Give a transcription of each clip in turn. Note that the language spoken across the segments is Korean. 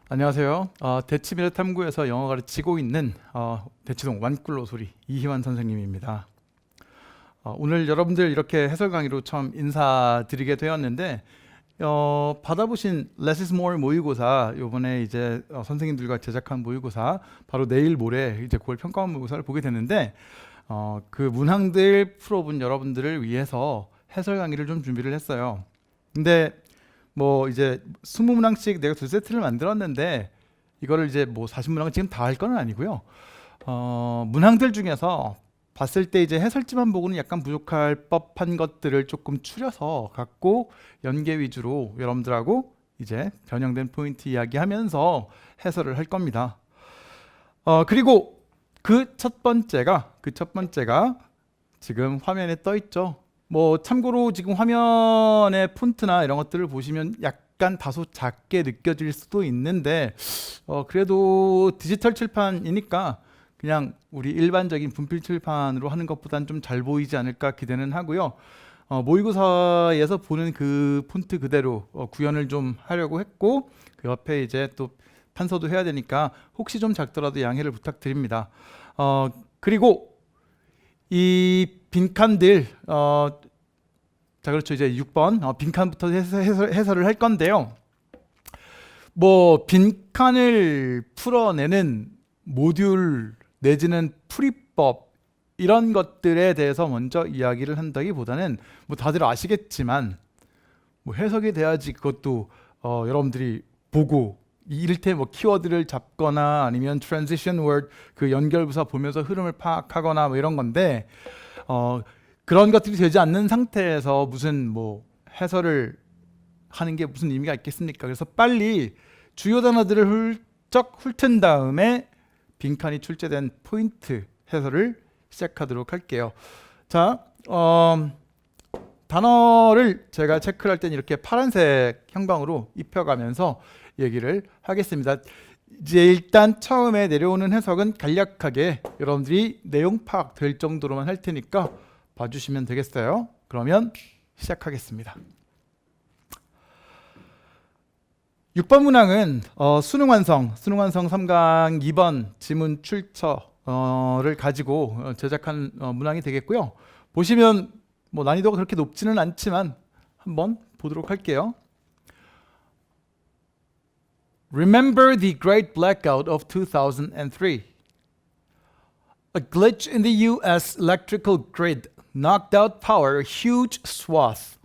안녕하세요. 대치미래 탐구에서 영어 가르치고 있는 대치동 완꿀로 소리 이희환 선생님입니다. 오늘 여러분들 이렇게 해설 강의로 처음 인사드리게 되었는데 받아보신 Less is More 모의고사 이번에 이제 선생님들과 제작한 모의고사 바로 내일 모레 이제 9월 평가원 모의고사를 보게 되는데 그 문항들 풀어본 여러분들을 위해서 해설 강의를 좀 준비를 했어요. 근데 뭐 이제 20문항씩 내가 두 세트를 만들었는데 이거를 이제 뭐 40문항을 지금 다 할 건 아니고요. 문항들 중에서 봤을 때 이제 해설지만 보고는 약간 부족할 법한 것들을 조금 추려서 갖고 연계 위주로 여러분들하고 이제 변형된 포인트 이야기하면서 해설을 할 겁니다. 그리고 그 첫 번째가 지금 화면에 떠 있죠. 뭐 참고로 지금 화면의 폰트나 이런 것들을 보시면 약간 다소 작게 느껴질 수도 있는데 그래도 디지털 칠판이니까 그냥 우리 일반적인 분필 칠판으로 하는 것보단 좀 잘 보이지 않을까 기대는 하고요. 모의고사에서 보는 그 폰트 그대로 구현을 좀 하려고 했고 그 옆에 이제 또 판서도 해야 되니까 혹시 좀 작더라도 양해를 부탁드립니다. 그리고 이 빈칸들 자 그렇죠. 이제 6번 빈칸부터 해설을 할 건데요. 뭐 빈칸을 풀어내는 모듈 내지는 풀이법 이런 것들에 대해서 먼저 이야기를 한다기보다는 뭐 다들 아시겠지만 뭐 해석이 돼야지 그것도 여러분들이 보고 이를테면 뭐 키워드를 잡거나 아니면 transition word 그 연결부사 보면서 흐름을 파악하거나 뭐 이런 건데 그런 것들이 되지 않는 상태에서 무슨 뭐 해설을 하는 게 무슨 의미가 있겠습니까? 그래서 빨리 주요 단어들을 훌쩍 훑은 다음에 빈칸이 출제된 포인트 해설을 시작하도록 할게요. 자, 단어를 제가 체크를 할 때는 이렇게 파란색 형광으로 입혀가면서 얘기를 하겠습니다. 이제 일단 처음에 내려오는 해석은 간략하게 여러분들이 내용 파악될 정도로만 할 테니까 봐주시면 되겠어요. 그러면 시작하겠습니다. 6번 문항은 수능 완성 3강 2번 지문 출처를 가지고 제작한 문항이 되겠고요. 보시면 뭐 난이도가 그렇게 높지는 않지만 한번 보도록 할게요. Remember the Great Blackout of 2003. A glitch in the US electrical grid knocked out power a huge swath.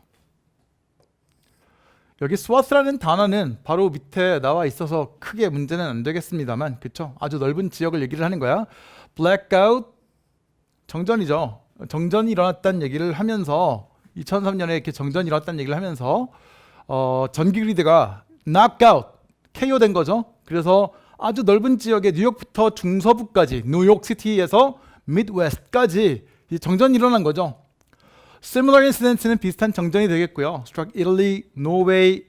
여기 swath라는 단어는 바로 밑에 나와 있어서 크게 문제는 안 되겠습니다만, 그쵸? 아주 넓은 지역을 얘기를 하는 거야. blackout, 정전이죠. 정전이 일어났다는 얘기를 하면서 2003년에 이렇게 정전이 일어났다는 얘기를 하면서 전기 그리드가 knockout, KO된 거죠. 그래서 아주 넓은 지역의 뉴욕부터 중서부까지, 뉴욕시티에서 미드웨스트까지 정전이 일어난 거죠. Similar incidents는 비슷한 정전이 되겠고요. Struck Italy, Norway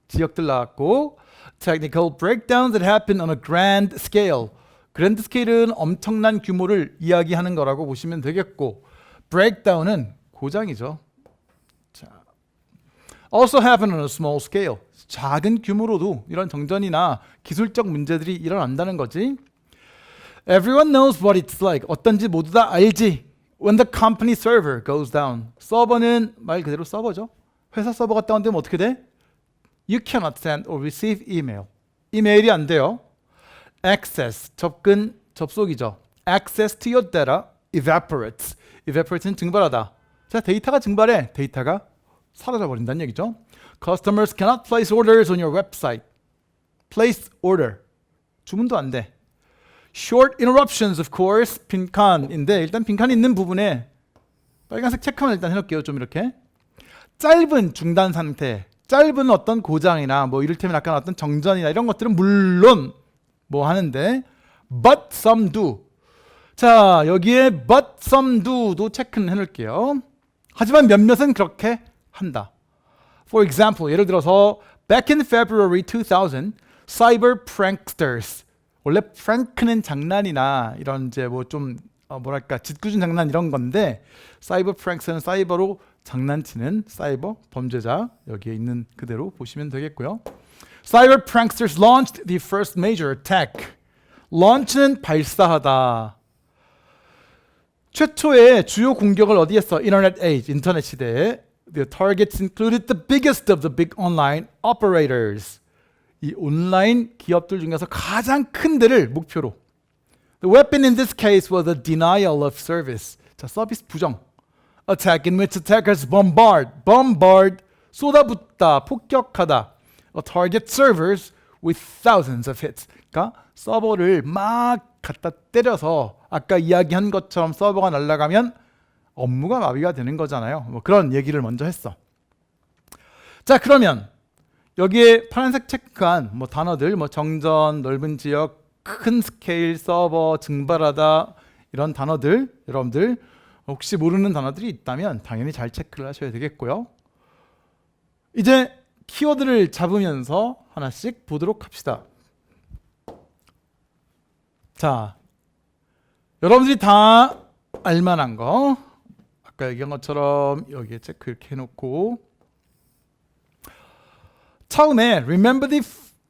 지역들 나왔고, Technical breakdowns that happen on a grand scale. 그랜드 스케일은 엄청난 규모를 이야기하는 거라고 보시면 되겠고, breakdown은 고장이죠. 자, also happen on a small scale. 작은 규모로도 이런 정전이나 기술적 문제들이 일어난다는 거지. Everyone knows what it's like. 어떤지 모두 다 알지. When the company server goes down. 서버는 말 그대로 서버죠. 회사 서버가 다운되면 어떻게 돼? You cannot send or receive email. 이메일이 안 돼요. Access, 접속이죠. Access to your data evaporates. Evaporate는 증발하다. 자, 데이터가 증발해. 데이터가 사라져 버린다는 얘기죠. Customers cannot place orders on your website. Place order. 주문도 안 돼. Short interruptions, of course. 빈칸인데 일단 빈칸이 있는 부분에 빨간색 체크만 일단 해놓을게요. 좀 이렇게. 짧은 중단 상태, 짧은 어떤 고장이나 뭐 이를테면 약간 어떤 정전이나 이런 것들은 물론 뭐 하는데 but some do. 자, 여기에 but some do도 체크는 해놓을게요. 하지만 몇몇은 그렇게 한다. For example, 예를 들어서 back in February 2000, cyber pranksters. 원래 프랭크는 장난이나 이런 이제 뭐 좀 뭐랄까 짓궂은 장난 이런 건데 사이버 프랭크는 사이버로 장난치는 사이버 범죄자 여기에 있는 그대로 보시면 되겠고요. Cyber pranksters launched the first major attack. launch는 발사하다. 최초의 주요 공격을 어디 했어? 인터넷 에이지, 인터넷 시대에. The targets included the biggest of the big online operators. 이 온라인 기업들 중에서 가장 큰 데를 목표로. The weapon in this case was a denial of service. 자, 서비스 부정. Attack in which attackers bombard, 쏟아붓다, 폭격하다. Target servers with thousands of hits. 그러니까 서버를 막 갖다 때려서 아까 이야기한 것처럼 서버가 날아가면 업무가 마비가 되는 거잖아요. 뭐 그런 얘기를 먼저 했어. 자, 그러면 여기에 파란색 체크한 뭐 단어들, 뭐 정전, 넓은 지역, 큰 스케일, 서버, 증발하다 이런 단어들, 여러분들 혹시 모르는 단어들이 있다면 당연히 잘 체크를 하셔야 되겠고요. 이제 키워드를 잡으면서 하나씩 보도록 합시다. 자, 여러분들이 다 알만한 거, 아까 얘기한 것처럼 여기에 체크 이렇게 해놓고, 처음에 Remember the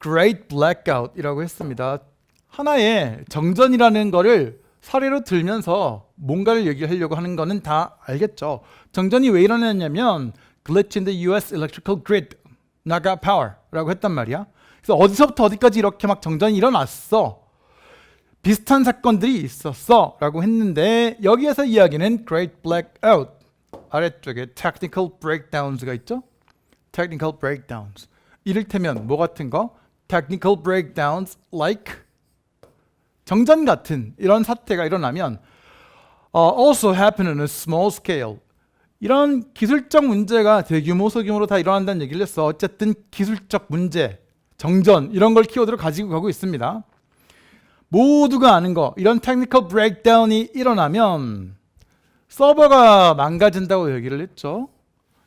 Great Blackout 이라고 했습니다. 하나의 정전이라는 거를 사례로 들면서 뭔가를 얘기하려고 하는 거는 다 알겠죠. 정전이 왜 일어났냐면 Glitch in the US electrical grid, knockout power라고 했단 말이야. 그래서 어디서부터 어디까지 이렇게 막 정전이 일어났어. 비슷한 사건들이 있었어 라고 했는데 여기에서 이야기는 Great Blackout, 아래쪽에 Technical Breakdowns가 있죠. Technical Breakdowns, 이를테면 뭐 같은 거? Technical Breakdowns like 정전 같은 이런 사태가 일어나면 also happen on a small scale, 이런 기술적 문제가 대규모 소규모로 다 일어난다는 얘기를 했어. 어쨌든 기술적 문제, 정전 이런 걸 키워드로 가지고 가고 있습니다. 모두가 아는 거, 이런 테크니컬 브레이크다운이 일어나면 서버가 망가진다고 얘기를 했죠.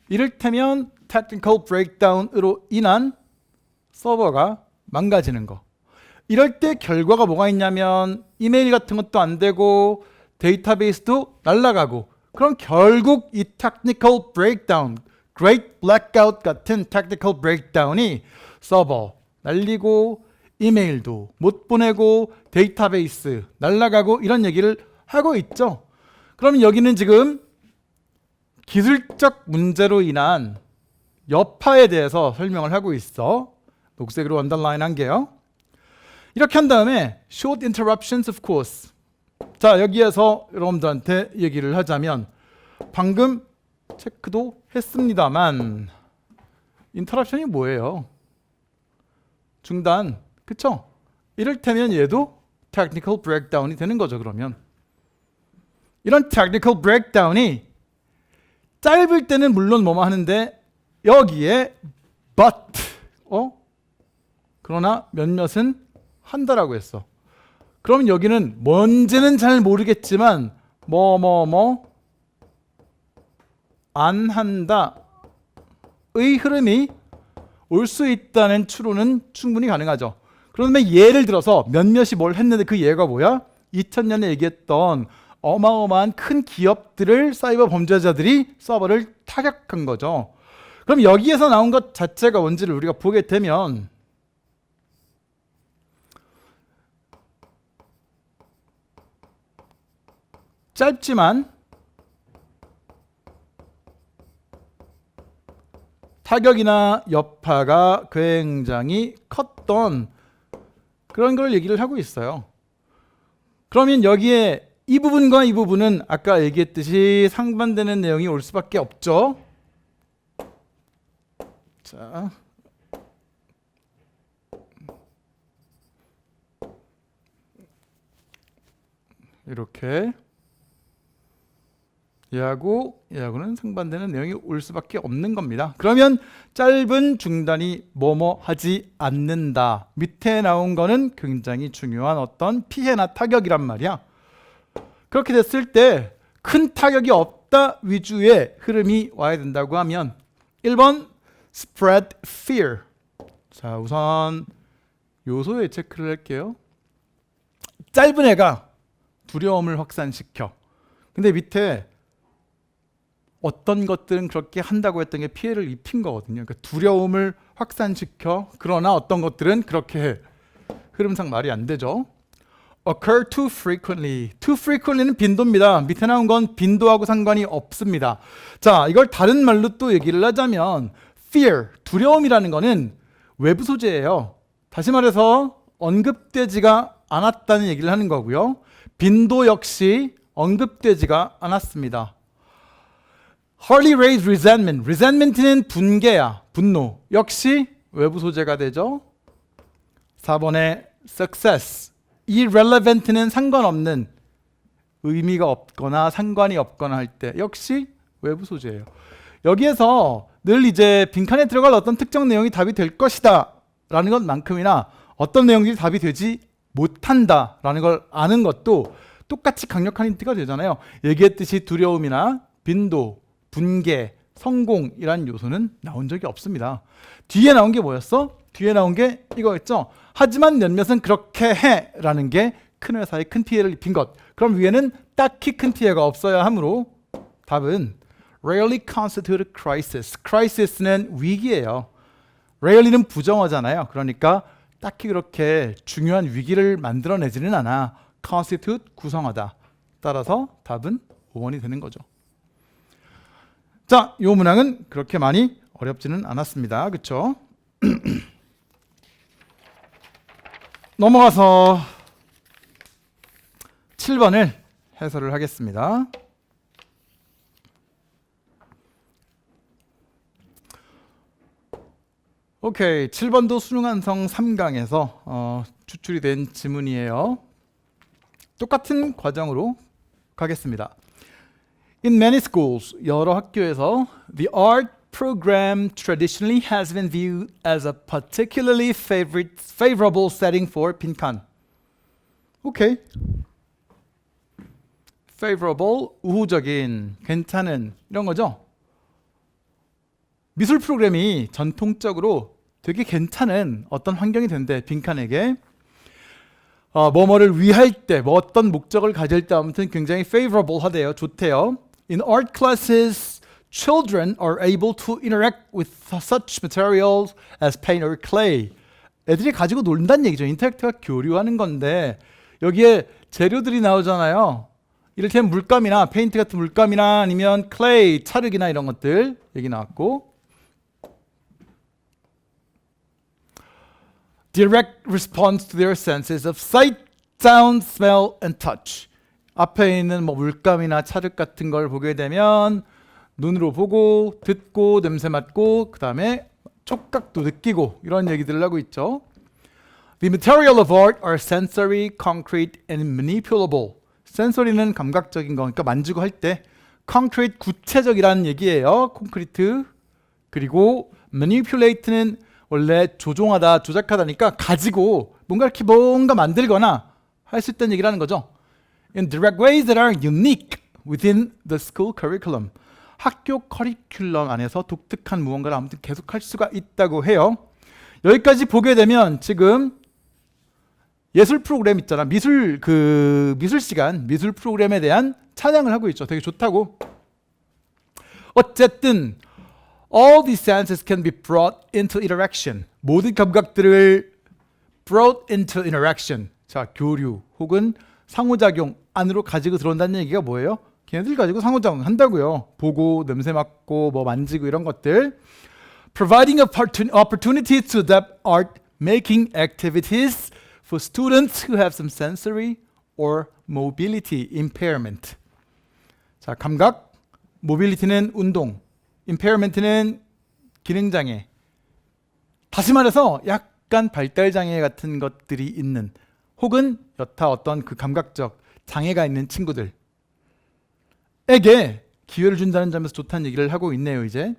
이를테면 테크니컬 브레이크다운으로 인한 서버가 망가지는 거. 이럴 때 결과가 뭐가 있냐면 이메일 같은 것도 안 되고 데이터베이스도 날아가고, 그럼 결국 이 테크니컬 브레이크다운, Great Blackout 같은 테크니컬 브레이크다운이 서버 날리고 이메일도 못 보내고 데이터베이스 날아가고 이런 얘기를 하고 있죠. 그럼 여기는 지금 기술적 문제로 인한 여파에 대해서 설명을 하고 있어. 녹색으로 언더라인 한 게요. 이렇게 한 다음에 short interruptions of course. 자, 여기에서 여러분들한테 얘기를 하자면 방금 체크도 했습니다만 인터럽션이 뭐예요? 중단, 그쵸? 이를테면 얘도 technical breakdown이 되는 거죠. 그러면 이런 technical breakdown이 짧을 때는 물론 뭐뭐 하는데 여기에 but 그러나 몇몇은 한다라고 했어. 그럼 여기는 뭔지는 잘 모르겠지만 안 한다의 흐름이 올 수 있다는 추론은 충분히 가능하죠. 그러면 예를 들어서 몇몇이 뭘 했는데 그 예가 뭐야? 2000년에 얘기했던 어마어마한 큰 기업들을 사이버 범죄자들이 서버를 타격한 거죠. 그럼 여기에서 나온 것 자체가 뭔지를 우리가 보게 되면 짧지만 타격이나 여파가 굉장히 컸던 그런 걸 얘기를 하고 있어요. 그러면 여기에 이 부분과 이 부분은 아까 얘기했듯이 상반되는 내용이 올 수밖에 없죠. 자, 이렇게 얘하고는 상반되는 내용이 올 수밖에 없는 겁니다. 그러면 짧은 중단이 뭐뭐 하지 않는다. 밑에 나온 거는 굉장히 중요한 어떤 피해나 타격이란 말이야. 그렇게 됐을 때 큰 타격이 없다 위주의 흐름이 와야 된다고 하면 1번 spread fear. 자, 우선 요소에 체크를 할게요. 짧은 애가 두려움을 확산시켜. 근데 밑에 어떤 것들은 그렇게 한다고 했던 게 피해를 입힌 거거든요. 그러니까 두려움을 확산시켜. 그러나 어떤 것들은 그렇게 해. 흐름상 말이 안 되죠. occur too frequently. too frequently는 빈도입니다. 밑에 나온 건 빈도하고 상관이 없습니다. 자, 이걸 다른 말로 또 얘기를 하자면 fear, 두려움이라는 거는 외부 소재예요. 다시 말해서 언급되지가 않았다는 얘기를 하는 거고요. 빈도 역시 언급되지가 않았습니다. hardly raise resentment. resentment는 분개야, 분노. 역시 외부 소재가 되죠. 4번에 success. irrelevant는 상관없는, 의미가 없거나 상관이 없거나 할 때 역시 외부 소재예요. 여기에서 늘 이제 빈칸에 들어갈 어떤 특정 내용이 답이 될 것이다 라는 것만큼이나 어떤 내용들이 답이 되지 못한다 라는 걸 아는 것도 똑같이 강력한 힌트가 되잖아요. 얘기했듯이 두려움이나 빈도, 분개, 성공이란 요소는 나온 적이 없습니다. 뒤에 나온 게 뭐였어? 뒤에 나온 게 이거였죠. 하지만 몇몇은 그렇게 해 라는 게 큰 회사에 큰 피해를 입힌 것. 그럼 위에는 딱히 큰 피해가 없어야 하므로 답은 rarely constitute a crisis. crisis는 위기예요. rarely는 부정어잖아요. 그러니까 딱히 그렇게 중요한 위기를 만들어내지는 않아. constitute 구성하다. 따라서 답은 5번이 되는 거죠. 자, 이 문항은 그렇게 많이 어렵지는 않았습니다. 그렇죠? 넘어가서 7번을 해설을 하겠습니다. 오케이, 7번도 수능완성 3강에서 추출이 된 지문이에요. 똑같은 과정으로 가겠습니다. In many schools, 여러 학교에서 the art program traditionally has been viewed as a particularly favorable setting for 빈칸. 오케이. favorable, 우호적인, 괜찮은 이런 거죠. 미술 프로그램이 전통적으로 되게 괜찮은 어떤 환경이 된대, 빈칸에게. 뭐뭐를 위할 때, 뭐 어떤 목적을 가질 때 아무튼 굉장히 favorable 하대요. 좋대요. In art classes, children are able to interact with such materials as paint or clay. 애들이 가지고 논다는 얘기죠. 인터랙트가 교류하는 건데 여기에 재료들이 나오잖아요. 이를테면 물감이나 페인트 같은 물감이나 아니면 클레이, 찰흙이나 이런 것들 얘기 나왔고, direct response to their senses of sight, sound, smell, and touch. 앞에 있는 뭐 물감이나 찰흙 같은 걸 보게 되면 눈으로 보고, 듣고, 냄새 맡고, 그 다음에 촉각도 느끼고 이런 얘기들을 하고 있죠. The material of art are sensory, concrete, and manipulable. 센서리는 감각적인 거, 그러니까 만지고 할 때. concrete, 구체적이라는 얘기예요. 콘크리트. 그리고 manipulate는 원래 조종하다, 조작하다니까 가지고 뭔가 만들거나 할 수 있다는 얘기를 하는 거죠. In direct ways that are unique within the school curriculum. 학교 커리큘럼 안에서 독특한 무언가를 아무튼 계속할 수가 있다고 해요. 여기까지 보게 되면 지금 예술 프로그램 있잖아. 미술 시간, 미술 프로그램에 대한 찬양을 하고 있죠. 되게 좋다고. 어쨌든 all these senses can be brought into interaction. 모든 감각들을 brought into interaction. 자, 교류 혹은 상호작용 안으로 가지고 들어온다는 얘기가 뭐예요? 걔네들 가지고 상호작용 한다고요. 보고, 냄새 맡고, 뭐 만지고 이런 것들. Providing opportunity to adapt art making activities for students who have some sensory or mobility impairment. 자, 감각, mobility는 운동, impairment는 기능장애. 다시 말해서 약간 발달장애 같은 것들이 있는, 혹은 여타 어떤 그 감각적 장애가 있는 친구들에게 기회를 준다는 점에서 좋다는 얘기를 하고 있네요. 이제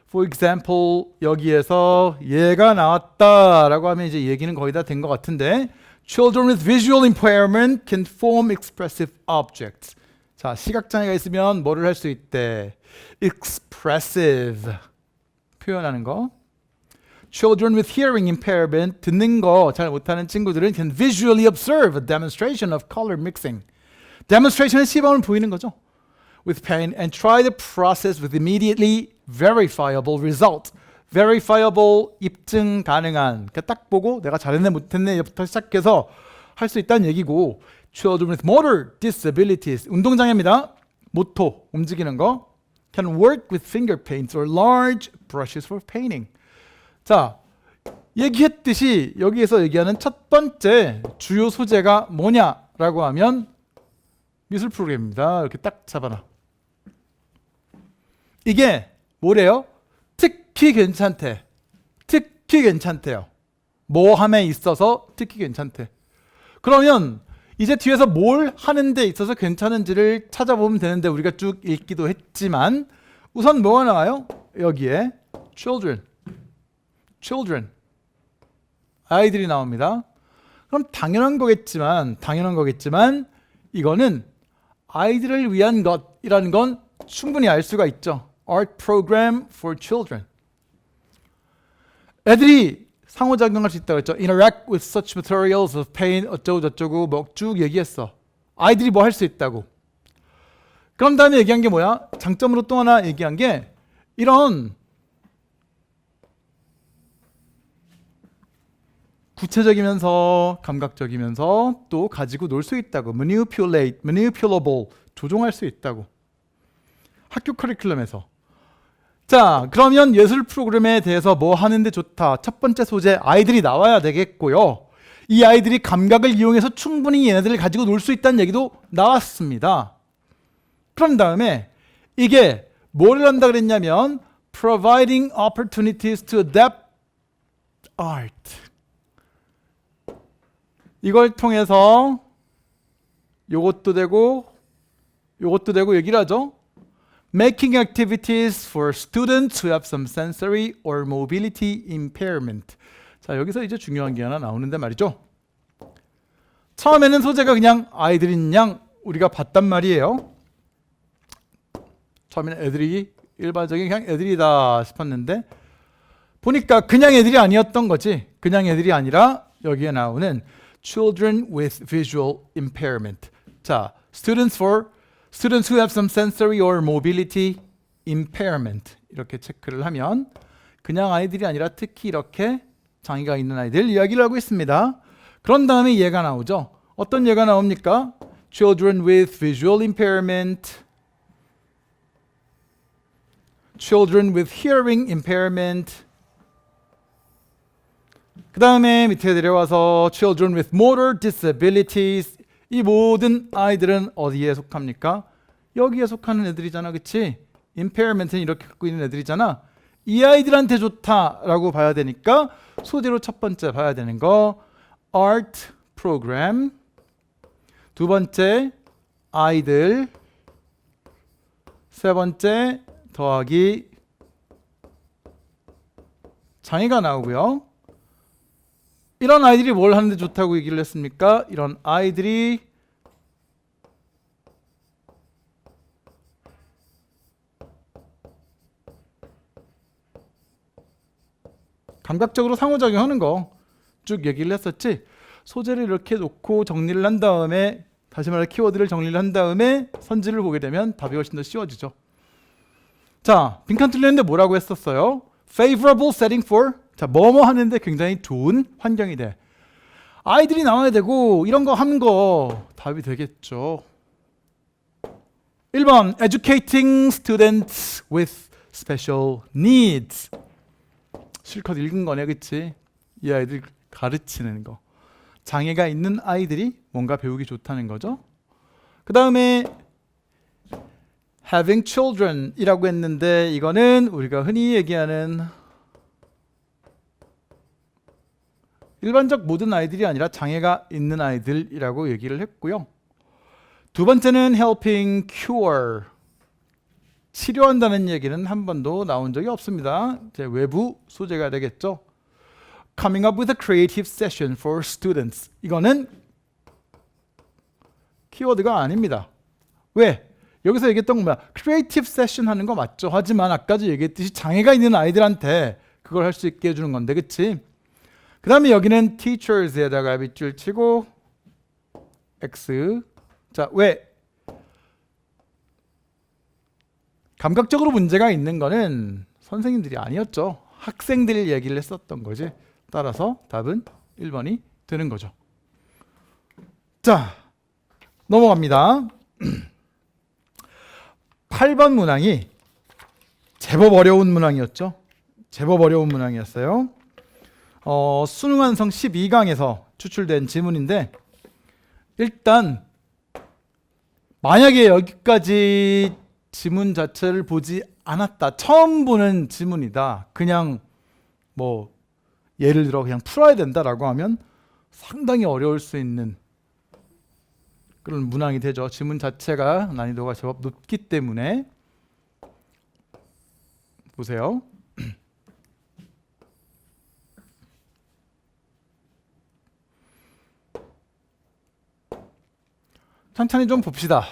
For example, 여기에서 얘가 나왔다라고 하면 이제 얘기는 거의 다 된 것 같은데, Children with visual impairment can form expressive objects. 자, 시각장애가 있으면 뭐를 할 수 있대? Expressive, 표현하는 거. Children with hearing impairment, 듣는 거 잘 못하는 친구들은 can visually observe a demonstration of color mixing. demonstration은 시범을 보이는 거죠. With pain and try the process with immediately verifiable result. verifiable, 입증 가능한. 그러니까 딱 보고 내가 잘했네 못했네부터 시작해서 할 수 있다는 얘기고, children with motor disabilities, 운동장애입니다. 모토, 움직이는 거. can work with finger paints or large brushes for painting. 자, 얘기했듯이 여기에서 얘기하는 첫 번째 주요 소재가 뭐냐라고 하면 미술 프로그램입니다. 이렇게 딱 잡아놔. 이게 뭐래요? 특히 괜찮대. 특히 괜찮대요. 뭐 함에 있어서 특히 괜찮대. 그러면 이제 뒤에서 뭘 하는 데 있어서 괜찮은지를 찾아보면 되는데 우리가 쭉 읽기도 했지만 우선 뭐가 나와요? 여기에 children. 아이들이 나옵니다. 그럼 당연한 거겠지만 이거는 아이들을 위한 것이라는 건 충분히 알 수가 있죠. Art program for children. 애들이 상호작용할 수 있다고 했죠. Interact with such materials of paint 어쩌고 저쩌고 뭐 쭉 얘기했어. 아이들이 뭐 할 수 있다고. 그런 다음에 얘기한 게 뭐야? 장점으로 또 하나 얘기한 게 이런 구체적이면서 감각적이면서 또 가지고 놀 수 있다고. manipulable, 조종할 수 있다고. 학교 커리큘럼에서. 자, 그러면 예술 프로그램에 대해서 뭐 하는데 좋다. 첫 번째 소재, 아이들이 나와야 되겠고요. 이 아이들이 감각을 이용해서 충분히 얘네들을 가지고 놀 수 있다는 얘기도 나왔습니다. 그런 다음에 이게 뭐를 한다 그랬냐면 providing opportunities to adapt art. 이걸 통해서 요것도 되고 얘기를 하죠. Making activities for students who have some sensory or mobility impairment. 자, 여기서 이제 중요한 게 하나 나오는데 말이죠. 처음에는 소재가 그냥 아이들인 양 우리가 봤단 말이에요. 처음에는 애들이 일반적인 그냥 애들이다 싶었는데 보니까 그냥 애들이 아니었던 거지. 그냥 애들이 아니라 여기에 나오는 children with visual impairment. 자, students who have some sensory or mobility impairment. 이렇게 체크를 하면 그냥 아이들이 아니라 특히 이렇게 장애가 있는 아이들 이야기를 하고 있습니다. 그런 다음에 얘가 나오죠. 어떤 얘가 나옵니까? children with visual impairment, children with hearing impairment. 그 다음에 밑에 내려와서 children with motor disabilities. 이 모든 아이들은 어디에 속합니까? 여기에 속하는 애들이잖아, 그치? impairment는 이렇게 갖고 있는 애들이잖아. 이 아이들한테 좋다라고 봐야 되니까 소재로 첫 번째 봐야 되는 거 art program. 두 번째 아이들. 세 번째 더하기 장애가 나오고요. 이런 아이들이 뭘 하는데 좋다고 얘기를 했습니까? 이런 아이들이 감각적으로 상호작용하는 거 쭉 얘기를 했었지. 소재를 이렇게 놓고 정리를 한 다음에 다시 말해 키워드를 정리를 한 다음에 선지를 보게 되면 답이 훨씬 더 쉬워지죠. 자, 빈칸 뚫렸는데 뭐라고 했었어요? favorable setting for. 자, 뭐뭐 하는데 굉장히 좋은 환경이 돼. 아이들이 나와야 되고 이런 거 하는 거 답이 되겠죠. 1번 educating students with special needs. 실컷 읽은 거네, 그치? 이 아이들 가르치는 거. 장애가 있는 아이들이 뭔가 배우기 좋다는 거죠. 그 다음에 having children 이라고 했는데 이거는 우리가 흔히 얘기하는 일반적 모든 아이들이 아니라 장애가 있는 아이들이라고 얘기를 했고요. 두 번째는 helping cure. 치료한다는 얘기는 한 번도 나온 적이 없습니다. 이제 외부 소재가 되겠죠. Coming up with a creative session for students. 이거는 키워드가 아닙니다. 왜? 여기서 얘기했던 건 뭐야? creative session 하는 거 맞죠? 하지만 아까도 얘기했듯이 장애가 있는 아이들한테 그걸 할 수 있게 해주는 건데, 그치? 그 다음에 여기는 teachers에다가 밑줄 치고 X. 자, 왜? 감각적으로 문제가 있는 거는 선생님들이 아니었죠. 학생들 얘기를 했었던 거지. 따라서 답은 1번이 되는 거죠. 자, 넘어갑니다. 8번 문항이 제법 어려운 문항이었죠. 제법 어려운 문항이었어요. 수능 완성 12강에서 추출된 지문인데, 일단 만약에 여기까지 지문 자체를 보지 않았다, 처음 보는 지문이다, 그냥 뭐 예를 들어 그냥 풀어야 된다라고 하면 상당히 어려울 수 있는 그런 문항이 되죠. 지문 자체가 난이도가 제법 높기 때문에. 보세요. 천천히 좀 봅시다.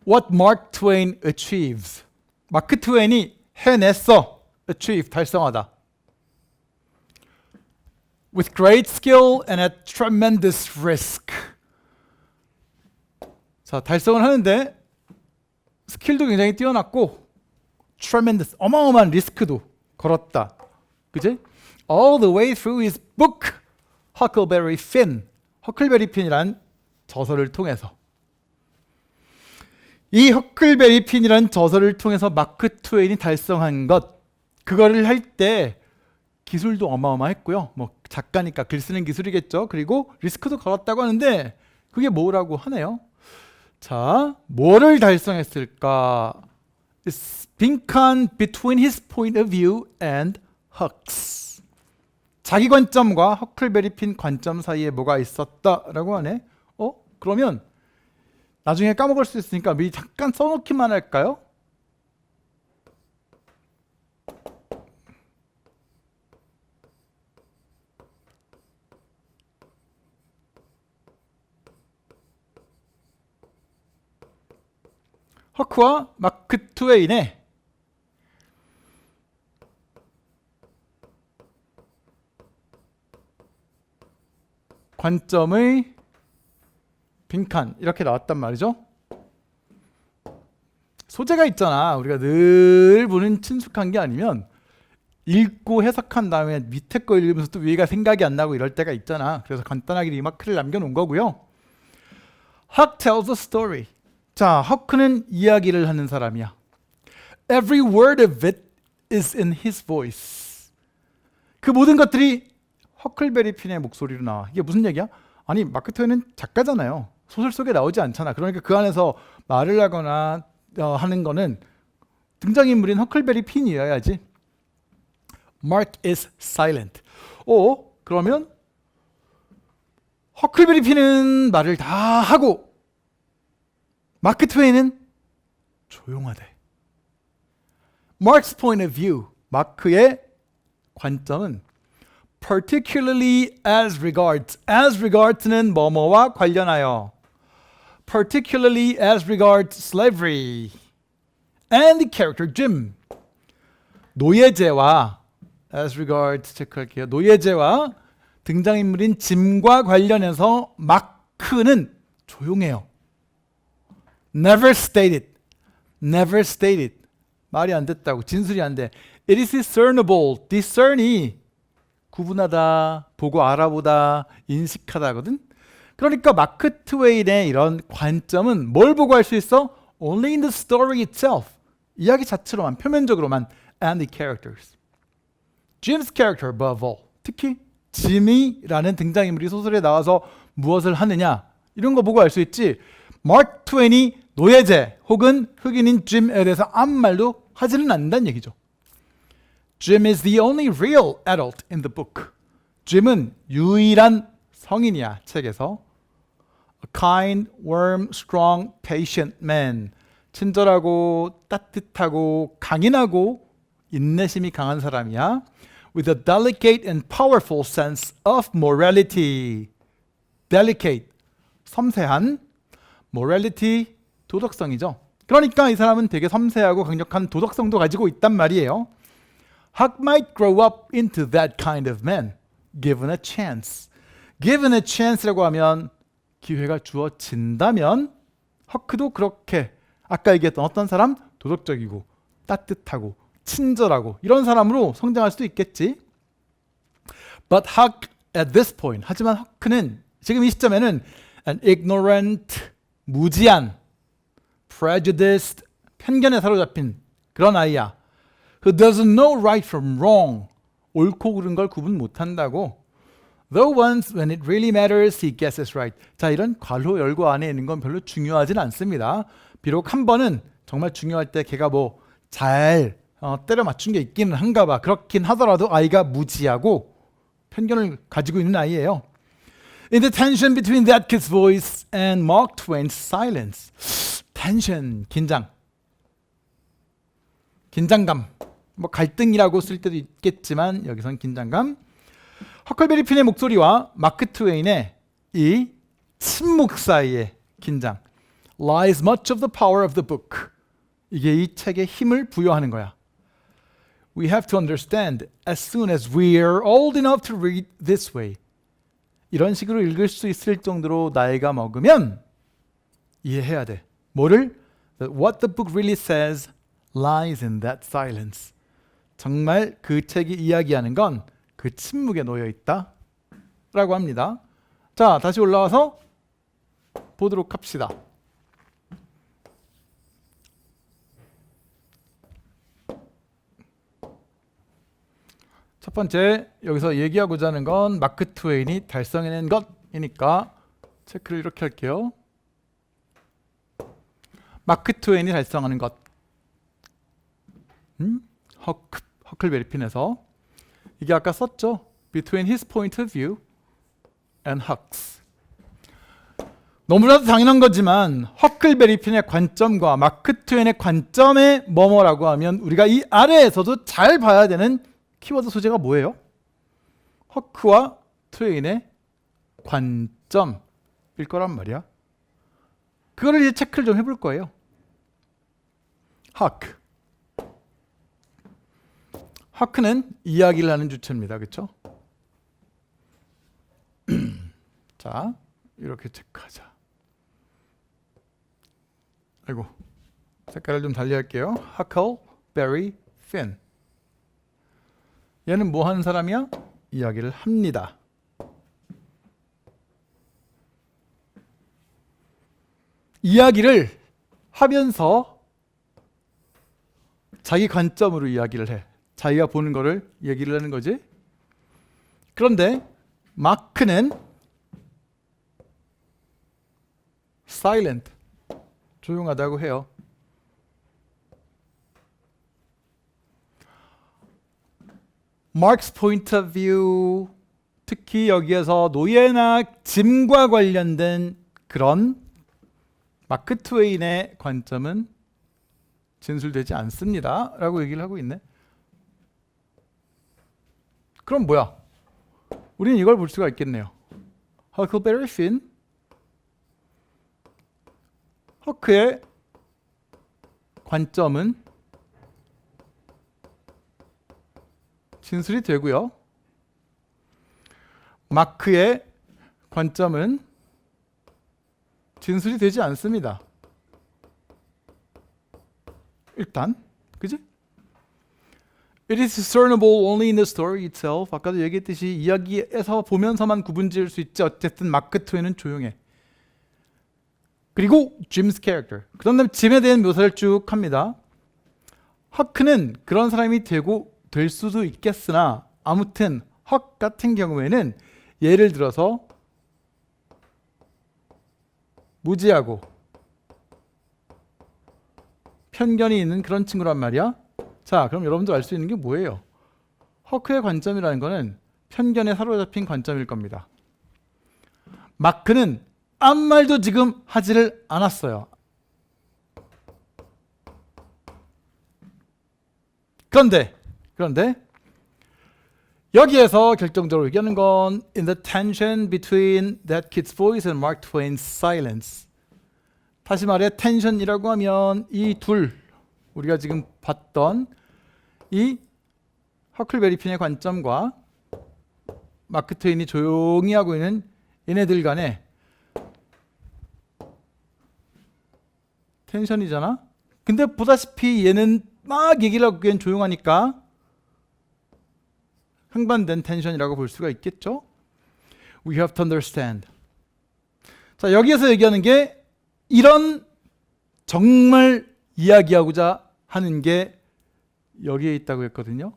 What Mark Twain achieves. 마크 트웨인이 해냈어. achieve, 달성하다. With great skill and at tremendous risk. 자, 달성을 하는데 스킬도 굉장히 뛰어났고 tremendous, 어마어마한 리스크도 걸었다. 그지? All the way through his book, Huckleberry Finn. 허클베리 핀이란 저서를 통해서. 이 허클베리 핀이란 저서를 통해서 마크 트웨인이 달성한 것, 그거를 할 때 기술도 어마어마했고요. 뭐 작가니까 글 쓰는 기술이겠죠. 그리고 리스크도 걸었다고 하는데 그게 뭐라고 하네요. 자, 뭐를 달성했을까? It's 빈칸 between his point of view and Huck's. 자기 관점과 허클베리 핀 관점 사이에 뭐가 있었다라고 하네. 그러면 나중에 까먹을 수 있으니까 미리 잠깐 써놓기만 할까요? 허크와 마크 트웨인의 관점의 빈칸, 이렇게 나왔단 말이죠. 소재가 있잖아. 우리가 늘 보는 친숙한 게 아니면 읽고 해석한 다음에 밑에 거 읽으면서 또 위에가 생각이 안 나고 이럴 때가 있잖아. 그래서 간단하게 리마크를 남겨놓은 거고요. Huck tells a story. 자, 허크는 이야기를 하는 사람이야. Every word of it is in his voice. 그 모든 것들이 허클베리 핀의 목소리로 나와. 이게 무슨 얘기야? 아니, 마크 트웨인은 작가잖아요. 소설 속에 나오지 않잖아. 그러니까 그 안에서 말을 하거나 하는 거는 등장인물인 허클베리 핀이어야지. Mark is silent. 그러면 허클베리 핀은 말을 다 하고 마크 트웨인은 조용하대. Mark's point of view, 마크의 관점은 particularly as regards는 뭐뭐와 관련하여, particularly as regards slavery and the character Jim. 노예제와 as regards 체크할게요. 노예제와 등장인물인 짐과 관련해서 마크는 조용해요. Never stated. 말이 안 됐다고. 진술이 안 돼. It is discernible. discern이 구분하다, 보고 알아보다, 인식하다거든. 그러니까 마크 트웨인의 이런 관점은 뭘 보고 할 수 있어? Only in the story itself. 이야기 자체로만, 표면적으로만. And the characters. Jim's character above all. 특히 짐이라는 등장인물이 소설에 나와서 무엇을 하느냐, 이런 거 보고 알 수 있지. 마크 트웨인이 노예제 혹은 흑인인 짐에 대해서 아무 말도 하지는 않는다는 얘기죠. Jim is the only real adult in the book. 짐은 유일한 성인이야, 책에서. A kind, warm, strong, patient man. 친절하고 따뜻하고 강인하고 인내심이 강한 사람이야. With a delicate and powerful sense of morality. Delicate, 섬세한. Morality, 도덕성이죠. 그러니까 이 사람은 되게 섬세하고 강력한 도덕성도 가지고 있단 말이에요. Huck might grow up into that kind of man, given a chance. Given a chance라고 하면 기회가 주어진다면 허크도 그렇게 아까 얘기했던 어떤 사람? 도덕적이고 따뜻하고 친절하고 이런 사람으로 성장할 수도 있겠지. But Huck at this point, 하지만 허크는 지금 이 시점에는 an ignorant, 무지한, prejudiced, 편견에 사로잡힌 그런 아이야. Who doesn't know right from wrong, 옳고 그른 걸 구분 못한다고. Though once when it really matters, he guesses right. 자, 이런 괄호 열고 안에 있는 건 별로 중요하진 않습니다. 비록 한 번은 정말 중요할 때 걔가 뭐 잘 때려 맞춘 게 있기는 한가 봐. 그렇긴 하더라도 아이가 무지하고 편견을 가지고 있는 아이예요. In the tension between that kid's voice and Mark Twain's silence. tension, 긴장감. 뭐 갈등이라고 쓸 때도 있겠지만 여기선 긴장감. 허클베리 핀의 목소리와 마크 트웨인의 이 침묵 사이의 긴장. Lies much of the power of the book. 이게 이 책에 힘을 부여하는 거야. We have to understand as soon as we're old enough to read this way. 이런 식으로 읽을 수 있을 정도로 나이가 먹으면 이해해야 돼. 뭐를? That what the book really says lies in that silence. 정말 그 책이 이야기하는 건 그 침묵에 놓여 있다 라고 합니다. 자, 다시 올라와서 보도록 합시다. 첫 번째, 여기서 얘기하고자 하는 건 마크 트웨인이 달성해낸 것이니까 체크를 이렇게 할게요. 마크 트웨인이 달성하는 것. 허클베리 핀에서 이게 아까 썼죠. Between his point of view and Huck's. 너무나도 당연한 거지만 허클베리 핀의 관점과 마크 트웨인의 관점의 뭐뭐라고 하면 우리가 이 아래에서도 잘 봐야 되는 키워드 소재가 뭐예요? 허크와 트웨인의 관점일 거란 말이야. 그거를 이제 체크를 좀 해볼 거예요. 허크. 허크는 이야기를 하는 주체입니다. 그렇죠? 자, 이렇게 체크하자. 아이고, 색깔을 좀 달리 할게요. 허클베리 핀. 얘는 뭐 하는 사람이야? 이야기를 합니다. 이야기를 하면서 자기 관점으로 이야기를 해. 자기가 보는 거를 얘기를 하는 거지. 그런데 마크는 silent, 조용하다고 해요. Mark's point of view, 특히 여기에서 노예나 짐과 관련된 그런 마크 트웨인의 관점은 진술되지 않습니다 라고 얘기를 하고 있네. 그럼 뭐야? 우리는 이걸 볼 수가 있겠네요. 허클베리 핀, 허크의 관점은 진술이 되고요. 마크의 관점은 진술이 되지 않습니다. 일단, 그지? It is discernible only in the story itself. 아까도 얘기했듯이 이야기에서 보면서만 구분지을 수 있지. 어쨌든 마크 트웨인은 조용해. 그리고 짐's character. 그런 다음에 짐에 대한 묘사를 쭉 합니다. 허크는 그런 사람이 될 수도 있겠으나 아무튼 헉 같은 경우에는 예를 들어서 무지하고 편견이 있는 그런 친구란 말이야. 자, 그럼 여러분들 알 수 있는 게 뭐예요? 허크의 관점이라는 거는 편견에 사로잡힌 관점일 겁니다. 마크는 아무 말도 지금 하지를 않았어요. 그런데 여기에서 결정적으로 얘기하는 건 in the tension between that kid's voice and Mark Twain's silence. 다시 말해 텐션이라고 하면 이 둘, 우리가 지금 봤던 이 허클베리 핀의 관점과 마크 트웨인이 조용히 하고 있는 얘네들 간의 텐션이잖아. 근데 보다시피 얘는 막 얘기를 하기엔 조용하니까 흥반된 텐션이라고 볼 수가 있겠죠. We have to understand. 자, 여기에서 얘기하는 게 이런 정말 이야기하고자 하는 게 여기에 있다고 했거든요.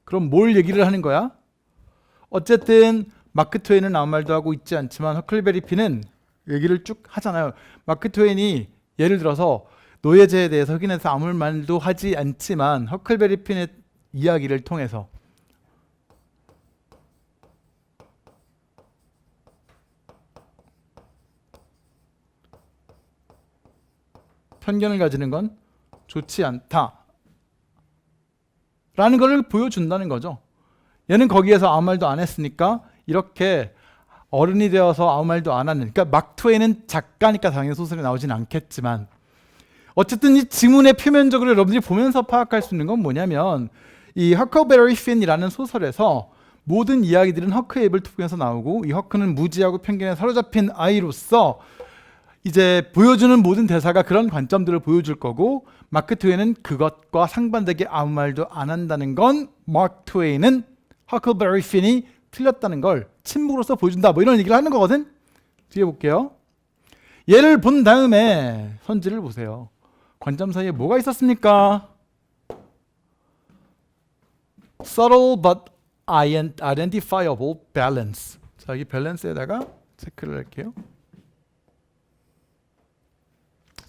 그럼 뭘 얘기를 하는 거야? 어쨌든 마크 트웨인은 아무 말도 하고 있지 않지만 허클베리 핀은 얘기를 쭉 하잖아요. 마크 트웨인이 예를 들어서 노예제에 대해서 흑인에서 아무 말도 하지 않지만 허클베리 핀의 이야기를 통해서 편견을 가지는 건 좋지 않다 라는 걸 보여준다는 거죠. 얘는 거기에서 아무 말도 안 했으니까 이렇게 어른이 되어서 아무 말도 안 하는, 그러니까 마크 트웨인은 작가니까 당연히 소설에 나오진 않겠지만 어쨌든 이 지문의 표면적으로 여러분들이 보면서 파악할 수 있는 건 뭐냐면 이 허클베리 핀이라는 소설에서 모든 이야기들은 허크의 입을 통해서 나오고 이 허크는 무지하고 편견에 사로잡힌 아이로서 이제 보여주는 모든 대사가 그런 관점들을 보여줄 거고 마크 트웨인은 그것과 상반되게 아무 말도 안 한다는 건 마크 트웨인은 허클베리 핀이 틀렸다는 걸 침묵으로서 보여준다 뭐 이런 얘기를 하는 거거든. 뒤에 볼게요. 얘를 본 다음에 선지를 보세요. 관점 사이에 뭐가 있었습니까? Subtle but identifiable balance. 자, 여기 밸런스에다가 체크를 할게요.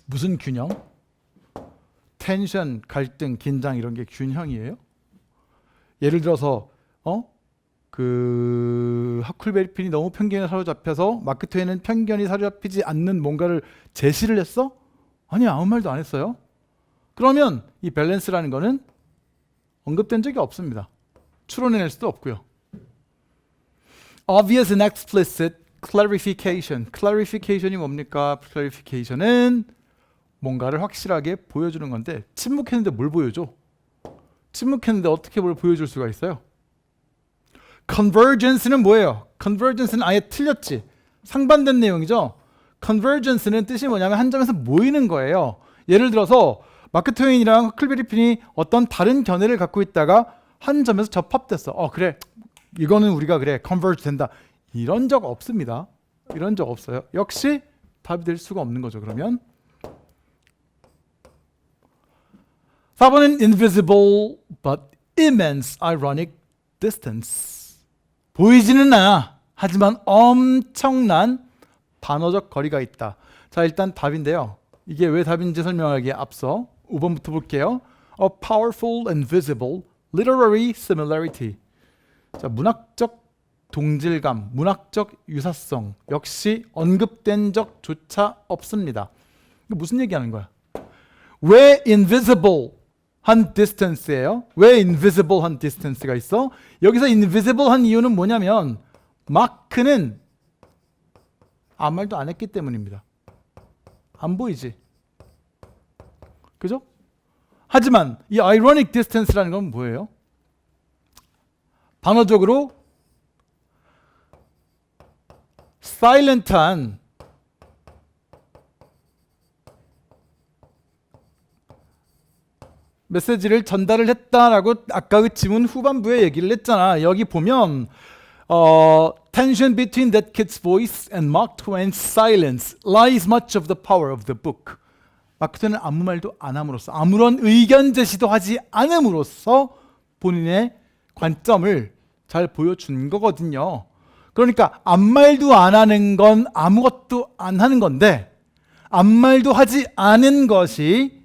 무슨 균형? 텐션, 갈등, 긴장 이런 게 균형이에요? 예를 들어서 허클베리 핀이 너무 편견에 사로잡혀서 마크 트웨인은 편견이 사로잡히지 않는 뭔가를 제시를 했어? 아니, 아무 말도 안 했어요. 그러면 이 밸런스라는 거는 언급된 적이 없습니다. 추론해낼 수도 없고요. Obvious and explicit clarification. clarification이 뭡니까? clarification은 뭔가를 확실하게 보여주는 건데 침묵했는데 뭘 보여줘? 침묵했는데 어떻게 뭘 보여줄 수가 있어요? convergence는 뭐예요? convergence는 아예 틀렸지. 상반된 내용이죠. convergence는 뜻이 뭐냐면 한 점에서 모이는 거예요. 예를 들어서 마크 트웨인이랑 허클베리 핀이 어떤 다른 견해를 갖고 있다가 한 점에서 접합됐어. 그래. 이거는 우리가 그래. converge 된다. 이런 적 없습니다. 이런 적 없어요. 역시 답이 될 수가 없는 거죠. 그러면 4번은 invisible but immense ironic distance. 보이지는 않아. 하지만 엄청난 반어적 거리가 있다. 자, 일단 답인데요. 이게 왜 답인지 설명하기에 앞서 5번부터 볼게요. A powerful and visible literary similarity. 자, 문학적 동질감, 문학적 유사성 역시 언급된 적조차 없습니다. 이거 무슨 얘기하는 거야? 왜 invisible 한 distance예요? 왜 invisible 한 distance가 있어? 여기서 invisible 한 이유는 뭐냐면 마크는 아무 말도 안 했기 때문입니다. 안 보이지? 그죠? 하지만 이 ironic distance라는 건 뭐예요? 반어적으로 silent한 메시지를 전달을 했다라고 아까 그 지문 후반부에 얘기를 했잖아. 여기 보면 tension between that kid's voice and Mark Twain's silence lies much of the power of the book. 마크 트웨인은 아무 말도 안 함으로써 아무런 의견 제시도 하지 않음으로써 본인의 관점을 잘 보여준 거거든요. 그러니까 아무 말도 안 하는 건 아무것도 안 하는 건데 아무 말도 하지 않은 것이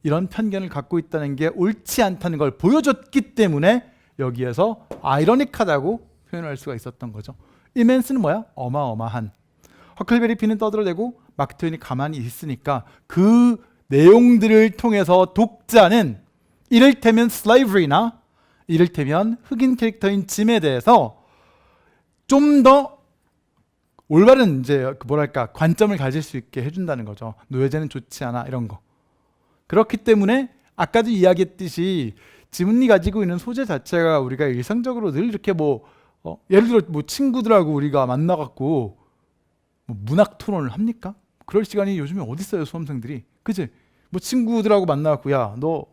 이런 편견을 갖고 있다는 게 옳지 않다는 걸 보여줬기 때문에 여기에서 아이러닉하다고 표현할 수가 있었던 거죠. immense는 뭐야? 어마어마한. 허클베리 핀은 떠들어대고 마크 트웨인이 가만히 있으니까 그 내용들을 통해서 독자는 이를테면 slavery나 이를테면 흑인 캐릭터인 짐에 대해서 좀 더 올바른 이제 뭐랄까 관점을 가질 수 있게 해준다는 거죠. 노예제는 좋지 않아 이런 거. 그렇기 때문에 아까도 이야기했듯이 지문이 가지고 있는 소재 자체가 우리가 일상적으로 늘 이렇게 예를 들어 친구들하고 우리가 만나갖고 문학 토론을 합니까? 그럴 시간이 요즘에 어디 있어요 수험생들이? 그치? 친구들하고 만나갖고 야 너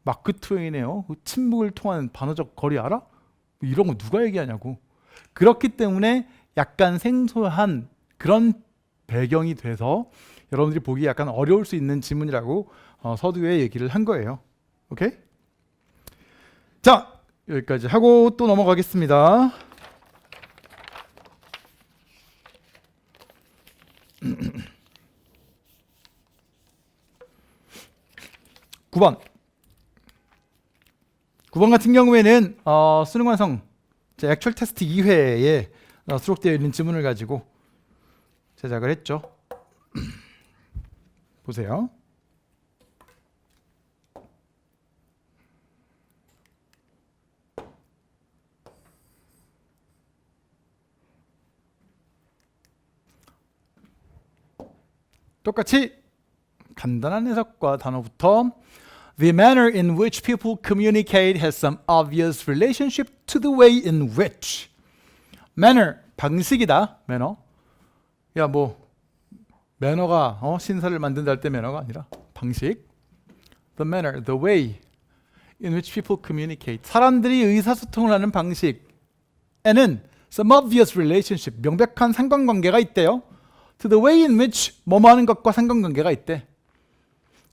마크 트웨인의 그 침묵을 통한 반어적 거리 알아? 이런 거 누가 얘기하냐고. 그렇기 때문에 약간 생소한 그런 배경이 돼서 여러분들이 보기 약간 어려울 수 있는 지문이라고 서두에 얘기를 한 거예요. 오케이? 자, 여기까지 하고 또 넘어가겠습니다. (9번) 9번 같은 경우에는 수능 완성 액츄얼 테스트 2회에 수록되어 있는 지문을 가지고 제작을 했죠. 보세요. 똑같이 간단한 해석과 단어부터 The manner in which people communicate has some obvious relationship to the way in which. manner, 방식이다. 매너. 야, 뭐 매너가 신사를 만든다 할 때 매너가 아니라 방식. The manner, the way in which people communicate. 사람들이 의사소통을 하는 방식에는 some obvious relationship, 명백한 상관관계가 있대요. To the way in which 뭐뭐 하는 것과 상관관계가 있대.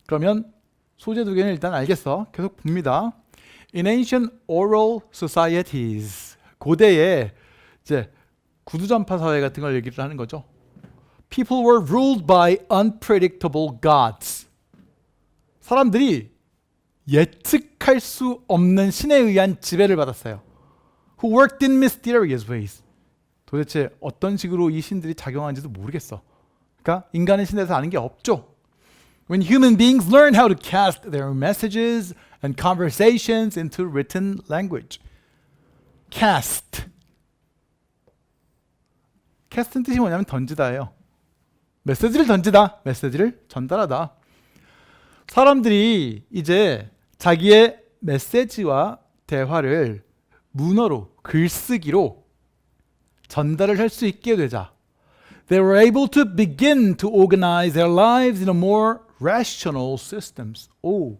그러면 소재 두 개는 일단 알겠어. 계속 봅니다. In ancient oral societies, 고대에 이제 구두전파 사회 같은 걸 얘기를 하는 거죠. People were ruled by unpredictable gods. 사람들이 예측할 수 없는 신에 의한 지배를 받았어요. Who worked in mysterious ways. 도대체 어떤 식으로 이 신들이 작용하는지도 모르겠어. 그러니까 인간의 신에서 아는 게 없죠. When human beings learn how to cast their messages and conversations into written language. cast는 뜻이 뭐냐면 던지다예요. 메시지를 던지다, 메시지를 전달하다. 사람들이 이제 자기의 메시지와 대화를 문어로, 글쓰기로 전달을 할 수 있게 되자 they were able to begin to organize their lives in a more rational systems. 오,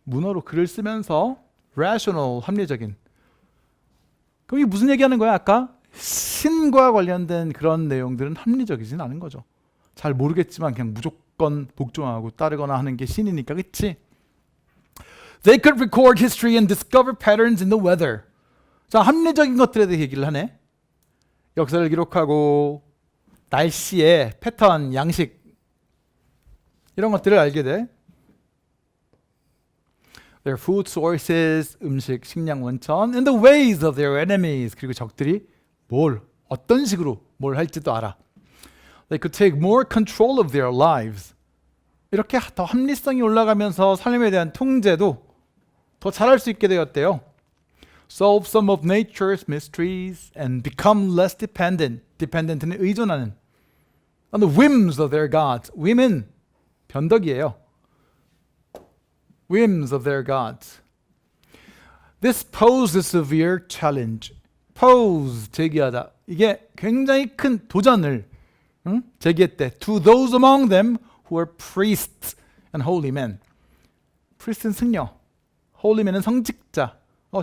문어로 글을 쓰면서 rational, 합리적인. 그럼 이게 무슨 얘기하는 거야? 아까 신과 관련된 그런 내용들은 합리적이진 않은 거죠. 잘 모르겠지만 그냥 무조건 복종하고 따르거나 하는 게 신이니까, 그치? They could record history and discover patterns in the weather. 자, 합리적인 것들에 대해 얘기를 하네. 역사를 기록하고 날씨의 패턴, 양식 이런 것들을 알게 돼. Their food sources, 음식, 식량, 원천, and the ways of their enemies. 그리고 적들이 어떤 식으로 뭘 할지도 알아. They could take more control of their lives. 이렇게 더 합리성이 올라가면서 삶에 대한 통제도 더 잘할 수 있게 되었대요. Solve some of nature's mysteries and become less dependent. Dependent는 의존하는. On the whims of their gods. whim은 변덕이에요. whims of their gods. This posed a severe challenge. pose, 제기하다. 이게 굉장히 큰 도전을 제기했대. To those among them who are priests and holy men. priest는 승려, holy men은 성직자.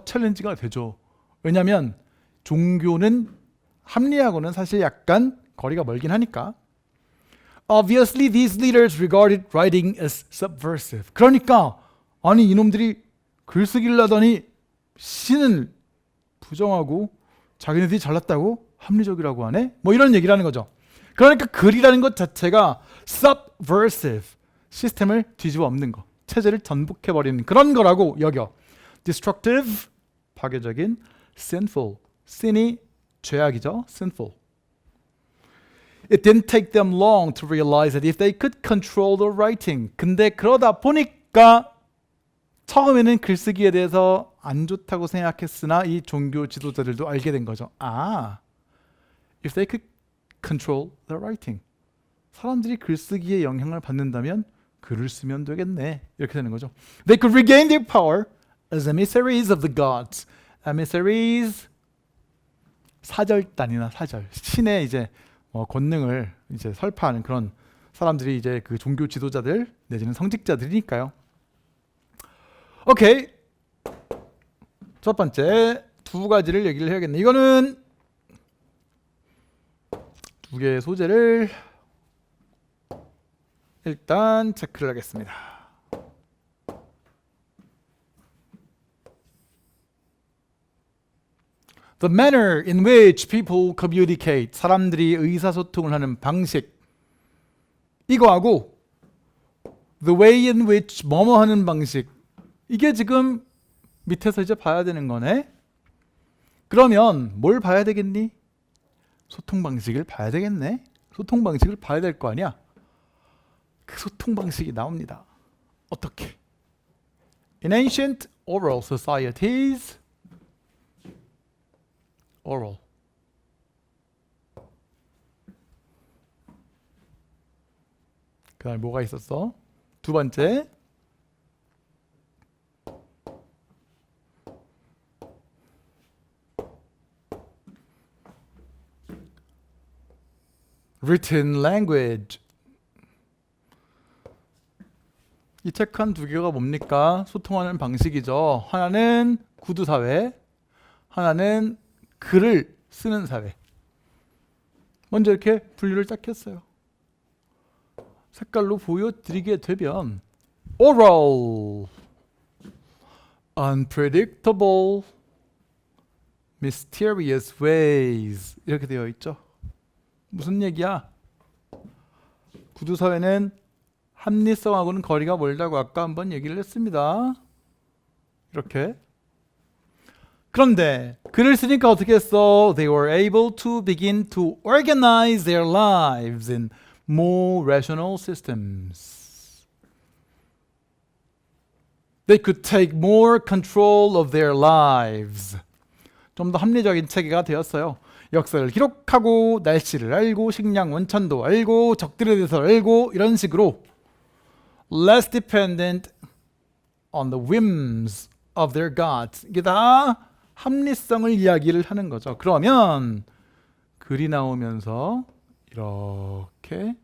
챌린지가 되죠. 왜냐하면 종교는 합리하고는 사실 약간 거리가 멀긴 하니까. Obviously, these leaders regarded writing as subversive. 그러니까 아니 이놈들이 글쓰기를 하더니 신을 부정하고 자기네들이 잘났다고 합리적이라고 하네? 뭐 이런 얘기를 하는 거죠. 그러니까 글이라는 것 자체가 subversive, 시스템을 뒤집어 엎는 거, 체제를 전복해버리는 그런 거라고 여겨. destructive, 파괴적인, sinful, sin이 죄악이죠. sinful. It didn't take them long to realize that if they could control the writing. 근데 그러다 보니까 처음에는 글쓰기에 대해서 안 좋다고 생각했으나 이 종교 지도자들도 알게 된 거죠. if they could control the writing. 사람들이 글쓰기에 영향을 받는다면 글을 쓰면 되겠네. 이렇게 되는 거죠. They could regain their power as emissaries of the gods. emissaries, 사절단이나 사절. 신의 이제 권능을 이제 설파하는 그런 사람들이 이제 그 종교 지도자들 내지는 성직자들이니까요. 오케이. 첫 번째 두 가지를 얘기를 해야겠네. 이거는 두 개의 소재를 일단 체크를 하겠습니다. The manner in which people communicate. 사람들이 의사소통을 하는 방식. 이거하고 the way in which 뭐뭐 하는 방식. 이게 지금 밑에서 이제 봐야 되는 거네. 그러면 뭘 봐야 되겠니? 소통 방식을 봐야 되겠네. 소통 방식을 봐야 될 거 아니야. 그 소통 방식이 나옵니다. 어떻게? In ancient oral societies, oral. 그다음에 뭐가 있었어? 두 번째. written language. 이 책 한 두 개가 뭡니까? 소통하는 방식이죠. 하나는 구두사회, 하나는 글을 쓰는 사회. 먼저 이렇게 분류를 딱 했어요. 색깔로 보여드리게 되면 oral, unpredictable, mysterious ways 이렇게 되어 있죠. 무슨 얘기야? 구두사회는 합리성하고는 거리가 멀다고 아까 한번 얘기를 했습니다. 이렇게. 그런데 글을 쓰니까 어떻게 했어? They were able to begin to organize their lives in more rational systems. They could take more control of their lives. 좀 더 합리적인 체계가 되었어요. 역사를 기록하고 날씨를 알고 식량 원천도 알고 적들에 대해서 알고 이런 식으로 less dependent on the whims of their gods. 이게 다 합리성을 이야기를 하는 거죠. 그러면 글이 나오면서 이렇게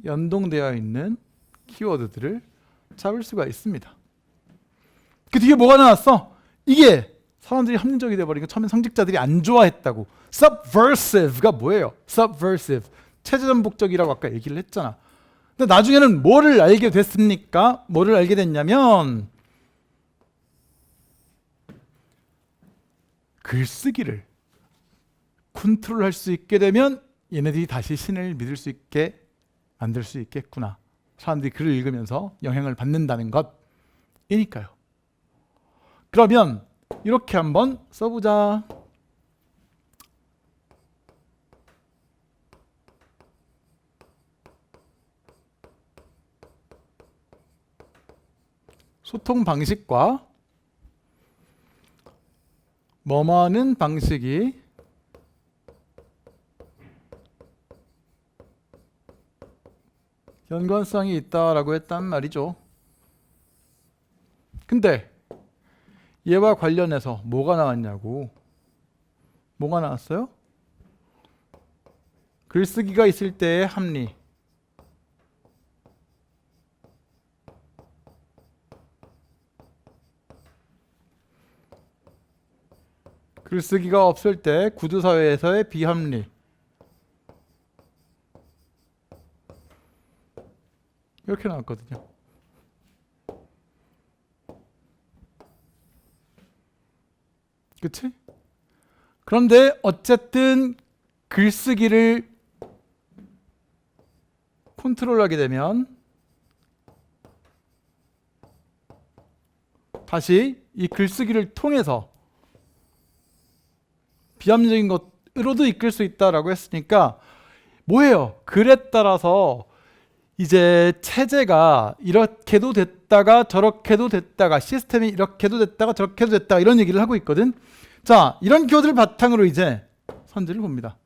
연동되어 있는 키워드들을 잡을 수가 있습니다. 그 뒤에 뭐가 나왔어? 이게 사람들이 합리적이 돼버리니까 처음엔 성직자들이 안 좋아했다고. subversive가 뭐예요? subversive. 체제전복적이라고 아까 얘기를 했잖아. 근데 나중에는 뭐를 알게 됐습니까? 뭐를 알게 됐냐면 글쓰기를 컨트롤할 수 있게 되면 얘네들이 다시 신을 믿을 수 있게 만들 수 있겠구나. 사람들이 글을 읽으면서 영향을 받는다는 것이니까요. 그러면 이렇게 한번 써보자. 소통 방식과 뭐뭐하는 방식이 연관성이 있다라고 했단 말이죠. 근데 얘와 관련해서 뭐가 나왔냐고. 뭐가 나왔어요? 글쓰기가 있을 때의 합리. 글쓰기가 없을 때 구두사회에서의 비합리. 이렇게 나왔거든요. 그치? 그런데 어쨌든 글쓰기를 컨트롤하게 되면 다시 이 글쓰기를 통해서 비합리적인 것으로도 이끌 수 있다라고 했으니까 뭐예요? 글에 따라서 이제 체제가 이렇게도 됐다가 저렇게도 됐다가 시스템이 이렇게도 됐다가 저렇게도 됐다가 이런 얘기를 하고 있거든. 자, 이런 키워드를 바탕으로 이제 선지를 봅니다.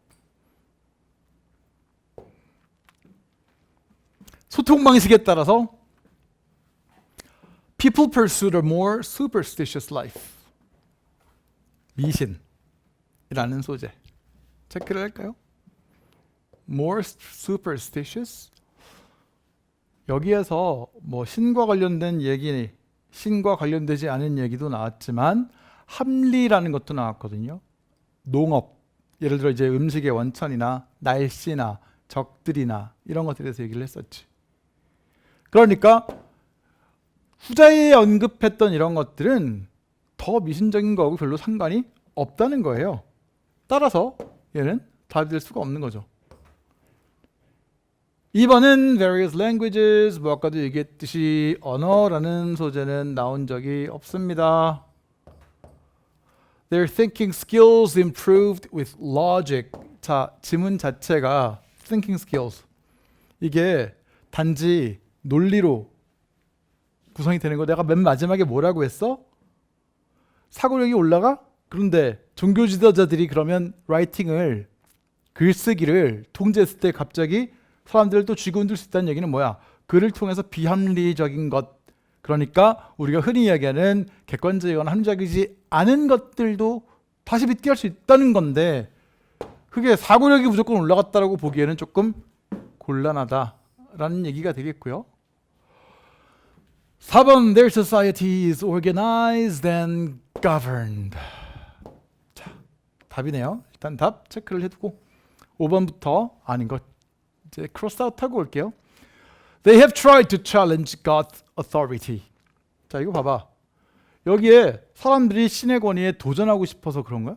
소통 방식에 따라서 people pursued a more superstitious life. 미신이라는 소재. 체크를 할까요? more superstitious. 여기에서 뭐 신과 관련된 얘기, 신과 관련되지 않은 얘기도 나왔지만 합리라는 것도 나왔거든요. 농업, 예를 들어 이제 음식의 원천이나 날씨나 적들이나 이런 것들에 대해서 얘기를 했었지. 그러니까 후자에 언급했던 이런 것들은 더 미신적인 거하고 별로 상관이 없다는 거예요. 따라서 얘는 답이 될 수가 없는 거죠. 2번은 various languages, 뭐 아까도 얘기했듯이 언어라는 소재는 나온 적이 없습니다. Their thinking skills improved with logic. 자, 지문 자체가 thinking skills. 이게 단지 논리로 구성이 되는 거. 내가 맨 마지막에 뭐라고 했어? 사고력이 올라가? 그런데 종교 지도자들이 그러면 라이팅을, 글쓰기를 통제했을 때 갑자기 사람들을 또 쥐고 흔들 수 있다는 얘기는 뭐야? 글을 통해서 비합리적인 것, 그러니까 우리가 흔히 이야기하는 객관적이거나 합리적이지 않은 것들도 다시 믿게 할 수 있다는 건데, 그게 사고력이 무조건 올라갔다라고 보기에는 조금 곤란하다라는 얘기가 되겠고요. 4번, their society is organized and governed. 자, 답이네요. 일단 답 체크를 해두고 5번부터 아닌 것 이제 크로스 아웃 하고 올게요. They have tried to challenge God's authority. 자, 이거 봐봐. 여기에 사람들이 신의 권위에 도전하고 싶어서 그런 거야?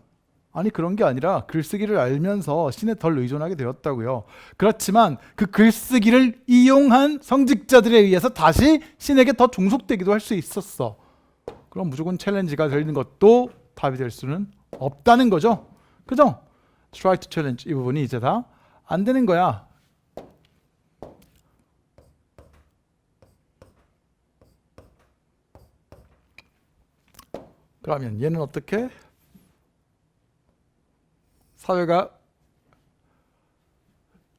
아니, 그런 게 아니라 글쓰기를 알면서 신에 덜 의존하게 되었다고요. 그렇지만 그 글쓰기를 이용한 성직자들에 의해서 다시 신에게 더 종속되기도 할 수 있었어. 그럼 무조건 챌린지가 되는 것도 답이 될 수는 없다는 거죠. 그죠? Try to challenge 이 부분이 이제 다 안 되는 거야. 그러면 얘는 어떻게? 사회가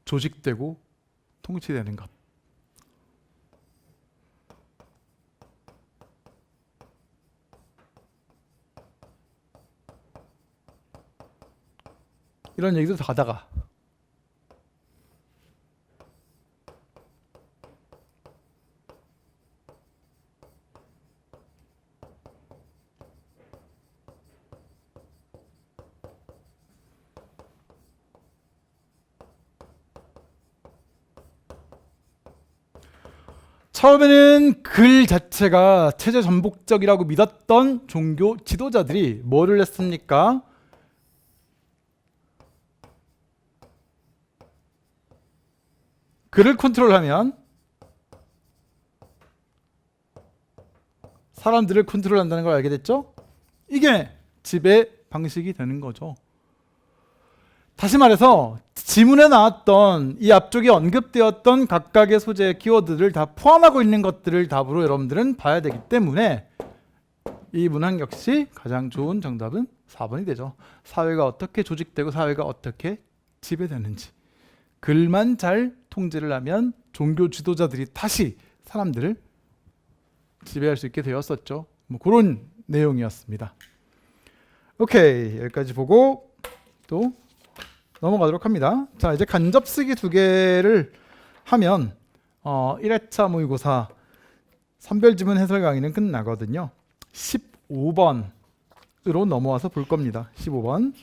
조직되고 통치되는 것. 이런 얘기도 다 하다가 처음에는 글 자체가 체제 전복적이라고 믿었던 종교 지도자들이 뭐를 했습니까? 글을 컨트롤하면 사람들을 컨트롤한다는 걸 알게 됐죠? 이게 지배 방식이 되는 거죠. 다시 말해서 지문에 나왔던 이 앞쪽에 언급되었던 각각의 소재의 키워드를 다 포함하고 있는 것들을 답으로 여러분들은 봐야 되기 때문에 이 문항 역시 가장 좋은 정답은 4번이 되죠. 사회가 어떻게 조직되고 사회가 어떻게 지배되는지. 글만 잘 통제를 하면 종교 지도자들이 다시 사람들을 지배할 수 있게 되었었죠. 뭐 그런 내용이었습니다. 오케이, 여기까지 보고 또 넘어가도록 합니다. 자, 이제 간접 쓰기 2개를 하면 1회차 모의고사 선별지문 해설 강의는 끝나거든요. 15번으로 넘어와서 볼 겁니다. 15번.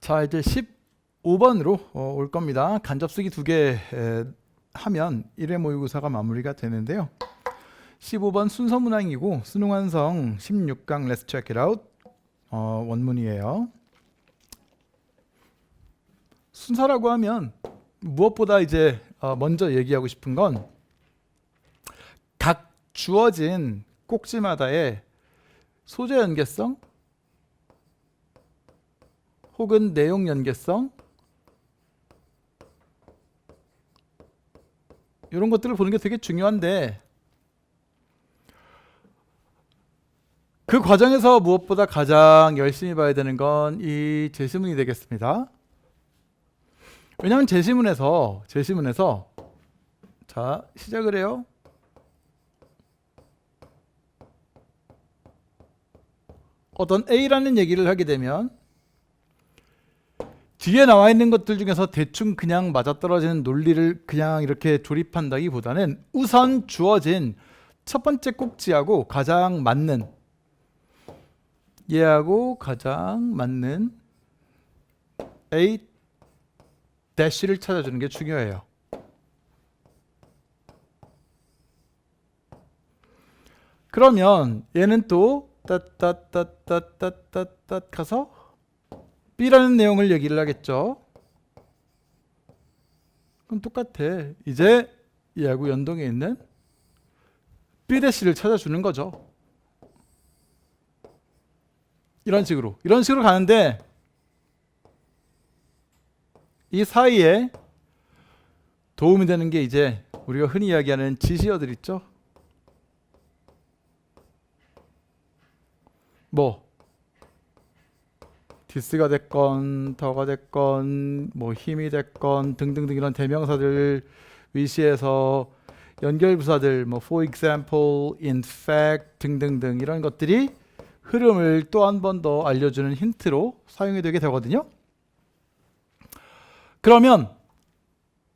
자, 이제 15번으로 올 겁니다. 간접 쓰기 2개 하면 1회 모의고사가 마무리가 되는데요. 15번 순서 문항이고 수능 완성 16강 Let's check it out. 원문이에요. 순서라고 하면 무엇보다 이제 먼저 얘기하고 싶은 건 각 주어진 꼭지마다의 소재 연계성 혹은 내용 연계성 이런 것들을 보는 게 되게 중요한데 그 과정에서 무엇보다 가장 열심히 봐야 되는 건 이 제시문이 되겠습니다. 왜냐하면 제시문에서 자, 시작을 해요. 어떤 A라는 얘기를 하게 되면 뒤에 나와 있는 것들 중에서 대충 그냥 맞아떨어지는 논리를 그냥 이렇게 조립한다기보다는 우선 주어진 첫 번째 꼭지하고 가장 맞는, 얘하고 가장 맞는 A 대시를 찾아주는 게 중요해요. 그러면 얘는 또 따따따따따따따 가서 B라는 내용을 얘기를 하겠죠. 그럼 똑같아. 이제 얘하고 연동해 있는 B-를 찾아주는 거죠. 이런 식으로 가는데 이 사이에 도움이 되는 게 이제 우리가 흔히 이야기하는 지시어들 있죠. 뭐 디스가 됐건 더가 됐건 뭐 힘이 됐건 등등등 이런 대명사들 위시해서 연결부사들 뭐 for example, in fact 등등등 이런 것들이 흐름을 또 한 번 더 알려주는 힌트로 사용이 되게 되거든요. 그러면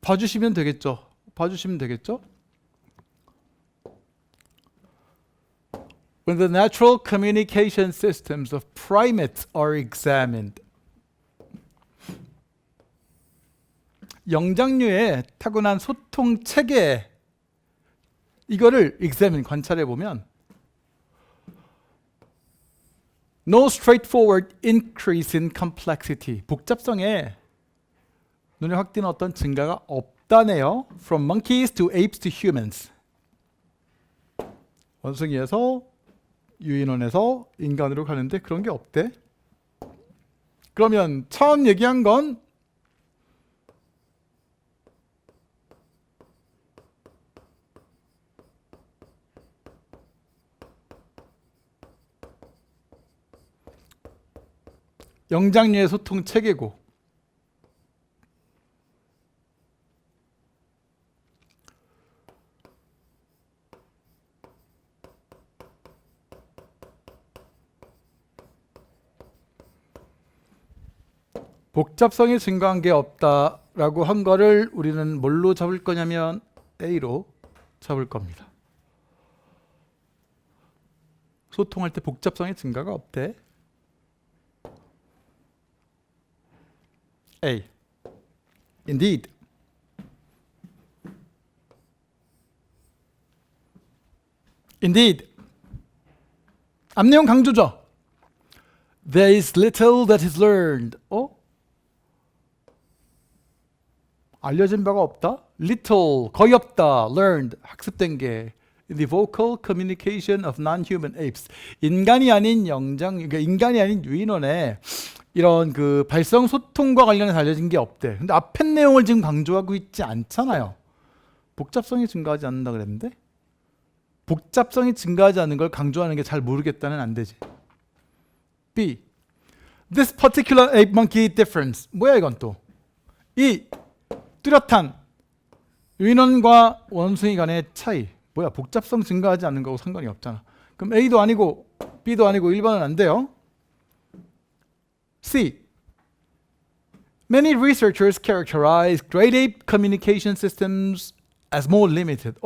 봐주시면 되겠죠. When the natural communication systems of primates are examined. 영장류의 타고난 소통 체계, 이거를 examine, 관찰해 보면 no straightforward increase in complexity, 복잡성에 눈에 확 띄는 어떤 증가가 없다네요. From monkeys to apes to humans. 원숭이에서 유인원에서 인간으로 가는데 그런 게 없대. 그러면 처음 얘기한 건 영장류의 소통 체계고, 복잡성이 증가한 게 없다라고 한 거를 우리는 뭘로 잡을 거냐면 A로 잡을 겁니다. 소통할 때 복잡성의 증가가 없대. A. Indeed. Indeed. 앞내용 강조죠. There is little that is learned. 알려진 바가 없다. Little, 거의 없다. Learned, 학습된 게. In the vocal communication of non-human apes. 인간이 아닌 그러니까 인간이 아닌 유인원의 이런 그 발성 소통과 관련해서 알려진 게 없대. 근데 앞에 내용을 지금 강조하고 있지 않잖아요. 복잡성이 증가하지 않는다 그랬는데? 복잡성이 증가하지 않는 걸 강조하는 게 잘 모르겠다는 안 되지. B. This particular ape monkey difference. 뭐야 이건 또? 이 뚜렷한 유인원과 원숭이 간의 차이. 뭐야, 복잡성 증가하지 않는 거하고 상관이 없잖아. 그럼 A도 아니고 B도 아니고 1번은 안 돼요. C. Many researchers characterize great ape communication systems as more limited.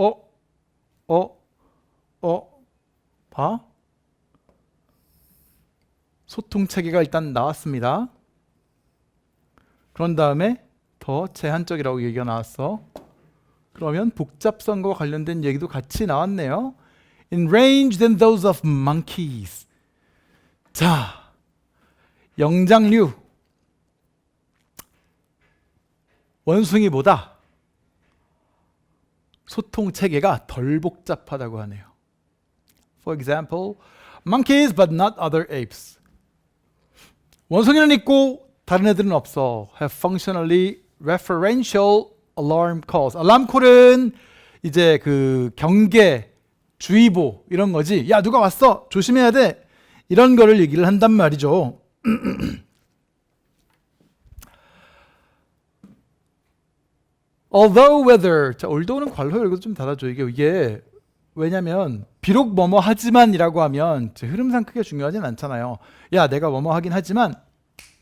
봐. 소통 체계가 일단 나왔습니다. 그런 다음에 더 제한적이라고 얘기가 나왔어. 그러면 복잡성과 관련된 얘기도 같이 나왔네요. In range than those of monkeys. 자, 영장류 원숭이보다 소통 체계가 덜 복잡하다고 하네요. For example, monkeys but not other apes. 원숭이는 있고 다른 애들은 없어. Have functionally referential alarm calls. 알람 콜은 이제 그 경계, 주의보 이런 거지. 야, 누가 왔어. 조심해야 돼. 이런 거를 얘기를 한단 말이죠. Although whether. 자, although는 괄호 열고 좀 닫아줘. 이게 왜냐면 비록 뭐뭐 하지만이라고 하면 제 흐름상 크게 중요하진 않잖아요. 야, 내가 뭐뭐 하긴 하지만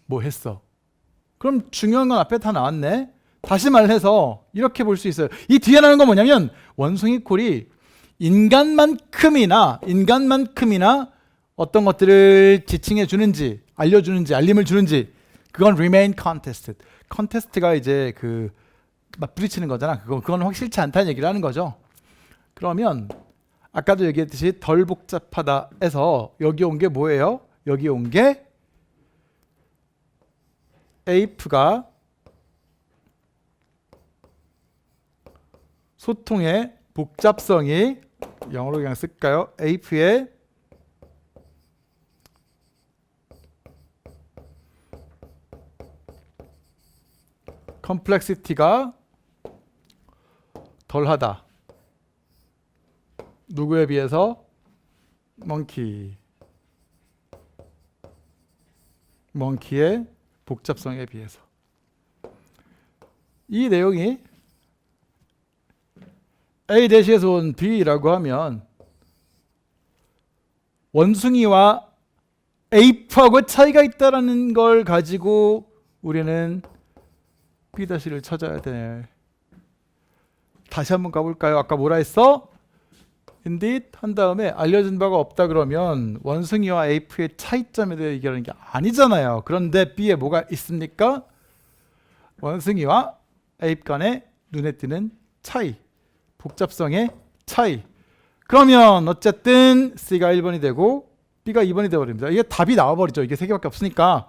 뭐 했어. 그럼 중요한 건 앞에 다 나왔네. 다시 말해서 이렇게 볼 수 있어요. 이 뒤에 나오는 건 뭐냐면 원숭이 콜이 인간만큼이나 어떤 것들을 지칭해 주는지, 알려주는지, 알림을 주는지, 그건 remain contested. 컨테스트가 이제 막 부딪히는 거잖아. 그건 확실치 않다는 얘기를 하는 거죠. 그러면 아까도 얘기했듯이 덜 복잡하다 해서 여기 온 게 뭐예요? 여기 온 게 ape가 소통의 복잡성이, 영어로 그냥 쓸까요? ape의 컴플렉시티가 덜하다. 누구에 비해서? 멍키의 복잡성에 비해서. 이 내용이 A 대시에서 온 B라고 하면 원숭이와 ape하고 차이가 있다는 걸 가지고 우리는 B-를 찾아야 돼. 다시 한번 가볼까요? 아까 뭐라 했어? indeed 한 다음에 알려진 바가 없다 그러면 원숭이와 ape의 차이점에 대해 얘기하는 게 아니잖아요. 그런데 B에 뭐가 있습니까? 원숭이와 ape 간의 눈에 띄는 차이, 복잡성의 차이. 그러면 어쨌든 C가 1번이 되고 B가 2번이 되어버립니다. 이게 답이 나와버리죠. 이게 3개밖에 없으니까.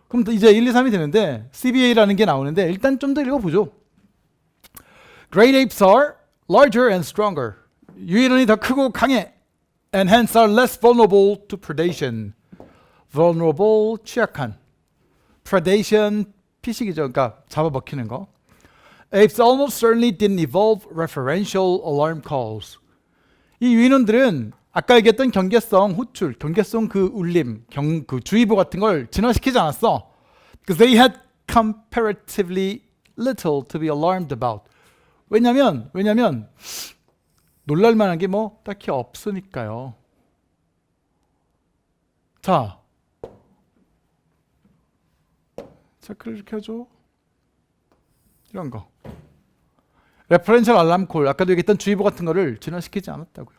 그럼 이제 1, 2, 3이 되는데 CBA라는 게 나오는데 일단 좀 더 읽어보죠. Great apes are larger and stronger. 유인원이 더 크고 강해. And hence are less vulnerable to predation. vulnerable, 취약한. predation, 피식이죠. 그러니까 잡아먹히는 거. Apes almost certainly didn't evolve referential alarm calls. 이 유인원들은 아까 얘기했던 경계성 호출, 경계성 울림, 주의보 같은 걸 진화시키지 않았어. Because they had comparatively little to be alarmed about. 왜냐면 놀랄 만한 게 뭐 딱히 없으니까요. 자, 체크를 이렇게 하죠. 이런 거. 레퍼런셜 알람 콜, 아까도 얘기했던 주의보 같은 거를 진화시키지 않았다고요.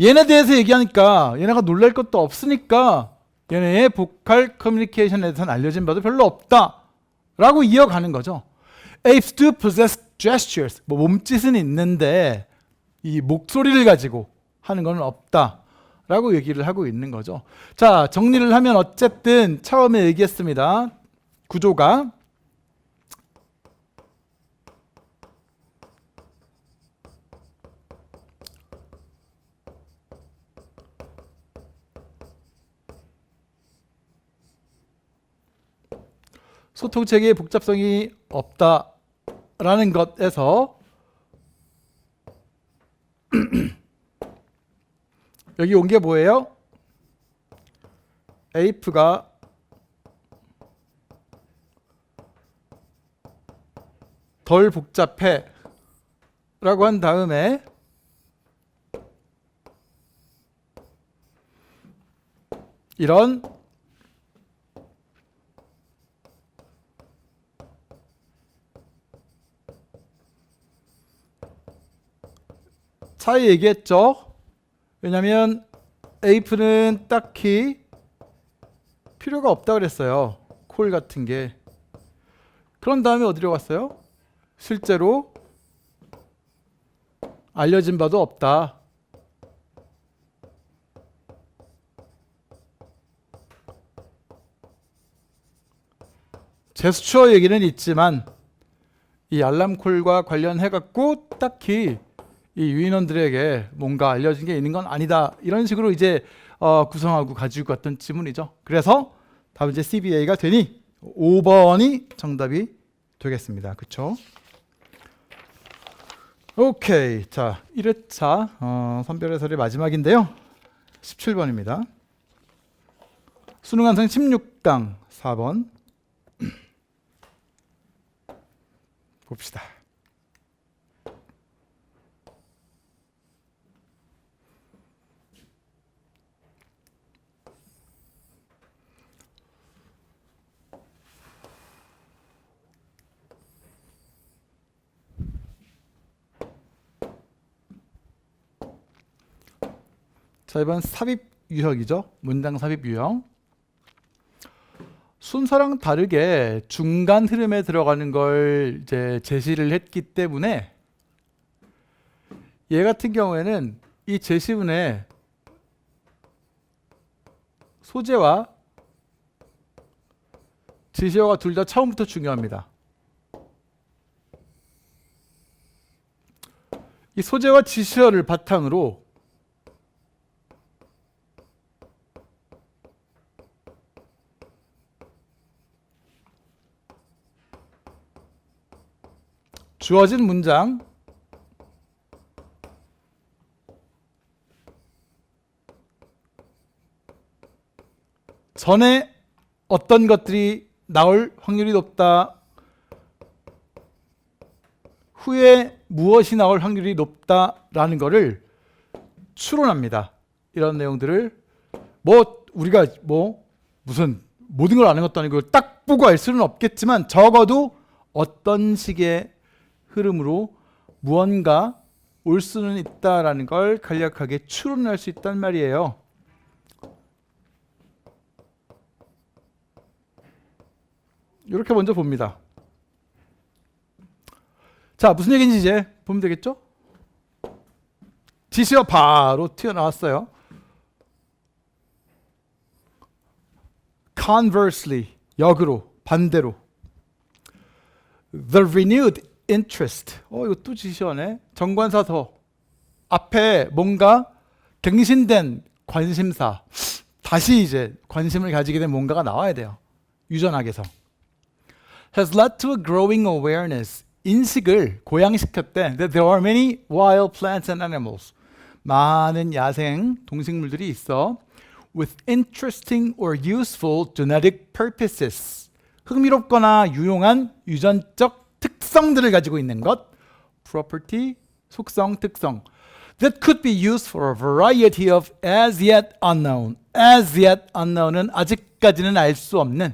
얘네 대해서 얘기하니까 얘네가 놀랄 것도 없으니까 얘네의 보컬 커뮤니케이션에 대해서는 알려진 바도 별로 없다 라고 이어가는 거죠. Apes do possess gestures. 몸짓은 있는데 이 목소리를 가지고 하는 건 없다 라고 얘기를 하고 있는 거죠. 자, 정리를 하면 어쨌든 처음에 얘기했습니다. 구조가 소통체계의 복잡성이 없다라는 것에서 여기 온 게 뭐예요? ape가 덜 복잡해 라고 한 다음에 이런 차이 얘기했죠. 왜냐하면 ape는 딱히 필요가 없다 그랬어요. 콜 같은 게. 그런 다음에 어디로 갔어요? 실제로 알려진 바도 없다. 제스처 얘기는 있지만 이 알람콜과 관련해 갖고 딱히 이 유인원들에게 뭔가 알려진 게 있는 건 아니다. 이런 식으로 이제 구성하고 가지고 갔던 지문이죠. 그래서 답은 이제 CBA가 되니 5번이 정답이 되겠습니다. 그렇죠? 오케이. 자, 1회차 선별해설의 마지막인데요. 17번입니다. 수능 완성 16강 4번 봅시다. 자, 이번 삽입 유형이죠. 문장 삽입 유형. 순서랑 다르게 중간 흐름에 들어가는 걸 이제 제시를 했기 때문에 얘 같은 경우에는 이 제시문에 소재와 지시어가 둘 다 처음부터 중요합니다. 이 소재와 지시어를 바탕으로 주어진 문장 전에 어떤 것들이 나올 확률이 높다, 후에 무엇이 나올 확률이 높다라는 것을 추론합니다. 이런 내용들을 우리가 무슨 모든 걸 아는 것도 아니고 딱 보고 알 수는 없겠지만 적어도 어떤 식의 흐름으로 무언가 올 수는 있다라는 걸 간략하게 추론할 수 있단 말이에요. 이렇게 먼저 봅니다. 자, 무슨 얘기인지 이제 보면 되겠죠? 지시어 바로 튀어나왔어요. Conversely, 역으로, 반대로. The renewed interest. 이거 또 지시어네. 정관사서. 앞에 뭔가 갱신된 관심사. 다시 이제 관심을 가지게 된 뭔가가 나와야 돼요. 유전학에서. Has led to a growing awareness. 인식을 고양시켰대. That there are many wild plants and animals. 많은 야생 동식물들이 있어. With interesting or useful genetic purposes. 흥미롭거나 유용한 유전적 특성들을 가지고 있는 것. Property, 속성, 특성. That could be used for a variety of as yet unknown. As yet unknown은 아직까지는 알 수 없는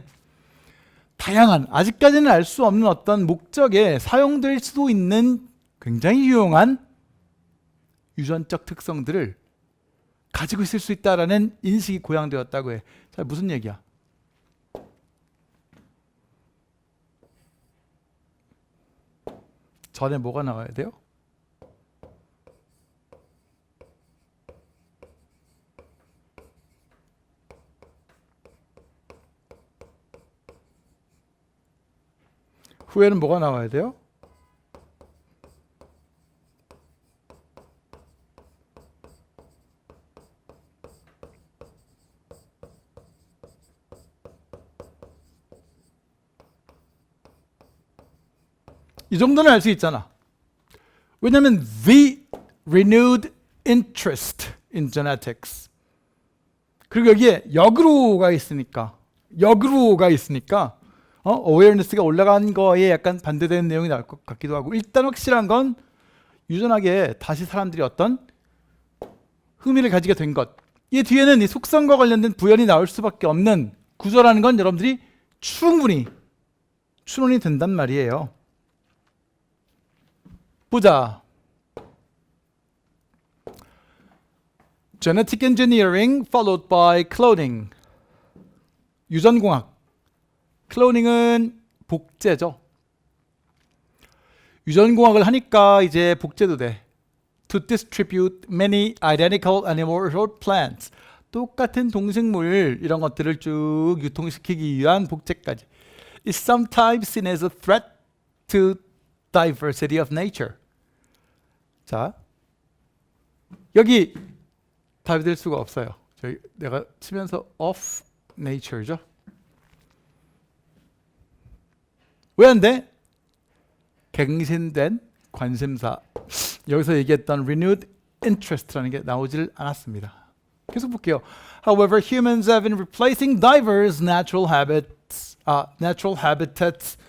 다양한, 아직까지는 알 수 없는 어떤 목적에 사용될 수도 있는 굉장히 유용한 유전적 특성들을 가지고 있을 수 있다라는 인식이 고양되었다고 해. 자, 무슨 얘기야? 전에 뭐가 나와야 돼요? 후에는 뭐가 나와야 돼요? 이 정도는 알 수 있잖아. 왜냐하면 the renewed interest in genetics. 그리고 여기에 역으로가 있으니까 awareness가 올라간 거에 약간 반대되는 내용이 나올 것 같기도 하고, 일단 확실한 건 유전하게 다시 사람들이 어떤 흥미를 가지게 된 것. 이 뒤에는 이 속성과 관련된 부연이 나올 수밖에 없는 구조라는 건 여러분들이 충분히 추론이 된단 말이에요. 보자. Genetic engineering followed by cloning. 유전공학. 클로닝은 복제죠. 유전공학을 하니까 이제 복제도 돼. To distribute many identical animals or plants. 똑같은 동식물 이런 것들을 쭉 유통시키기 위한 복제까지. Is sometimes seen as a threat to diversity of nature. 자, 여기 답이 될 수가 없어요. 내가 치면서 of nature죠. 왜 안 돼? 갱신된 관심사. 여기서 얘기했던 renewed interest라는 게 나오질 않았습니다. 계속 볼게요. However, humans have been replacing diverse natural habitats. natural habitats.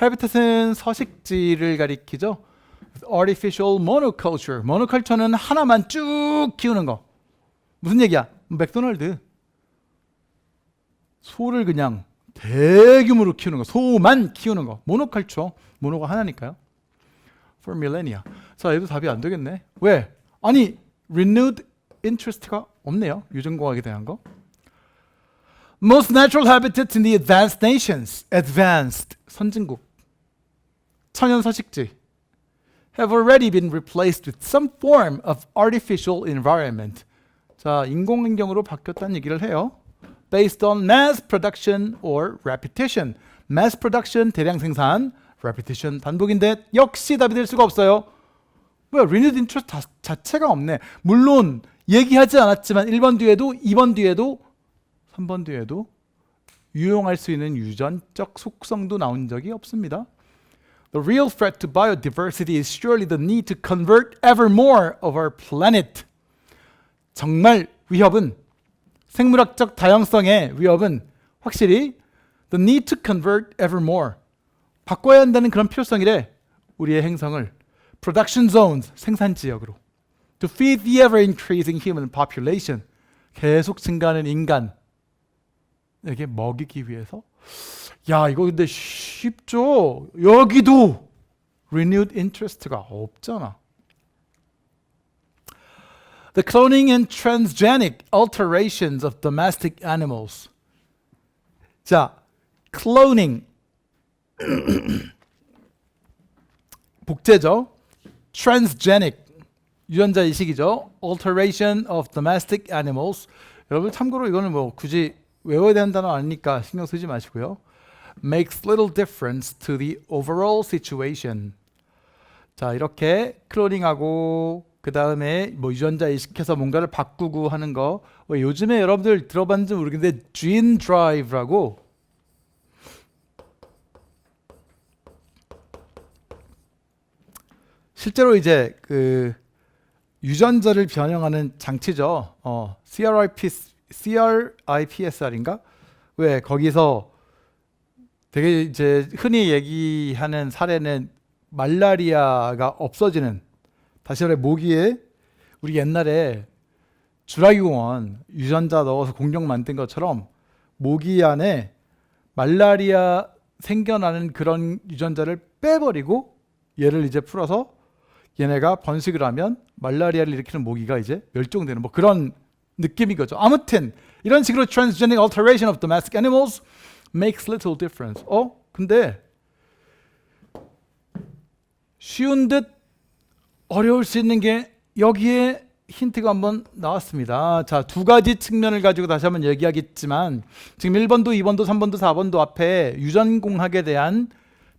habitat은 서식지를 가리키죠. artificial monoculture. monoculture는 하나만 쭉 키우는 거. 무슨 얘기야? 맥도날드. 소를 그냥 대규모로 키우는 거. 소만 키우는 거. 모노컬처. 모노가 하나니까요. For millennia. 자, 얘도 답이 안 되겠네. 왜? 아니, renewed interest가 없네요. 유전공학에 대한 거. Most natural habitats in the advanced nations, advanced 선진국, 천연 서식지, have already been replaced with some form of artificial environment. 자, 인공환경으로 바뀌었다는 얘기를 해요. Based on mass production or repetition. mass production, 대량 생산, repetition, 반복인데 역시 답이 될 수가 없어요. 뭐야, renewed interest 자체가 없네. 물론 얘기하지 않았지만 1번 뒤에도 2번 뒤에도 3번 뒤에도 유용할 수 있는 유전적 속성도 나온 적이 없습니다. The real threat to biodiversity is surely the need to convert ever more of our planet. 정말 위협은, 생물학적 다양성의 위협은 확실히 the need to convert ever more. 바꿔야 한다는 그런 필요성이래. 우리의 행성을 production zones, 생산 지역으로. To feed the ever increasing human population. 계속 증가하는 인간에게 먹이기 위해서. 야, 이거 근데 쉽죠? 여기도 renewed interest가 없잖아. The cloning and transgenic alterations of domestic animals. 자, cloning 복제죠. transgenic 유전자 이식이죠. alteration of domestic animals. 여러분 참고로 이거는 뭐 굳이 외워야 되는 단어 아니니까 신경 쓰지 마시고요. makes little difference to the overall situation. 자, 이렇게 클로닝하고 그 다음에 뭐 유전자 이식해서 뭔가를 바꾸고 하는 거. 요즘에 여러분들 들어봤는지 모르겠는데 gene drive라고 실제로 이제 그 유전자를 변형하는 장치죠. CRIPSR인가? 왜 거기서 되게 이제 흔히 얘기하는 사례는 말라리아가 없어지는, 다시 말해 모기에 우리 옛날에 주라기 공원 유전자 넣어서 공룡 만든 것처럼 모기 안에 말라리아 생겨나는 그런 유전자를 빼버리고 얘를 이제 풀어서 얘네가 번식을 하면 말라리아를 일으키는 모기가 이제 멸종되는 뭐 그런 느낌인 거죠. 아무튼 이런 식으로 transgenic alteration of domestic animals makes little difference. 근데 쉬운 듯 어려울 수 있는 게 여기에 힌트가 한번 나왔습니다. 자, 두 가지 측면을 가지고 다시 한번 얘기하겠지만 지금 1번도 2번도 3번도 4번도 앞에 유전공학에 대한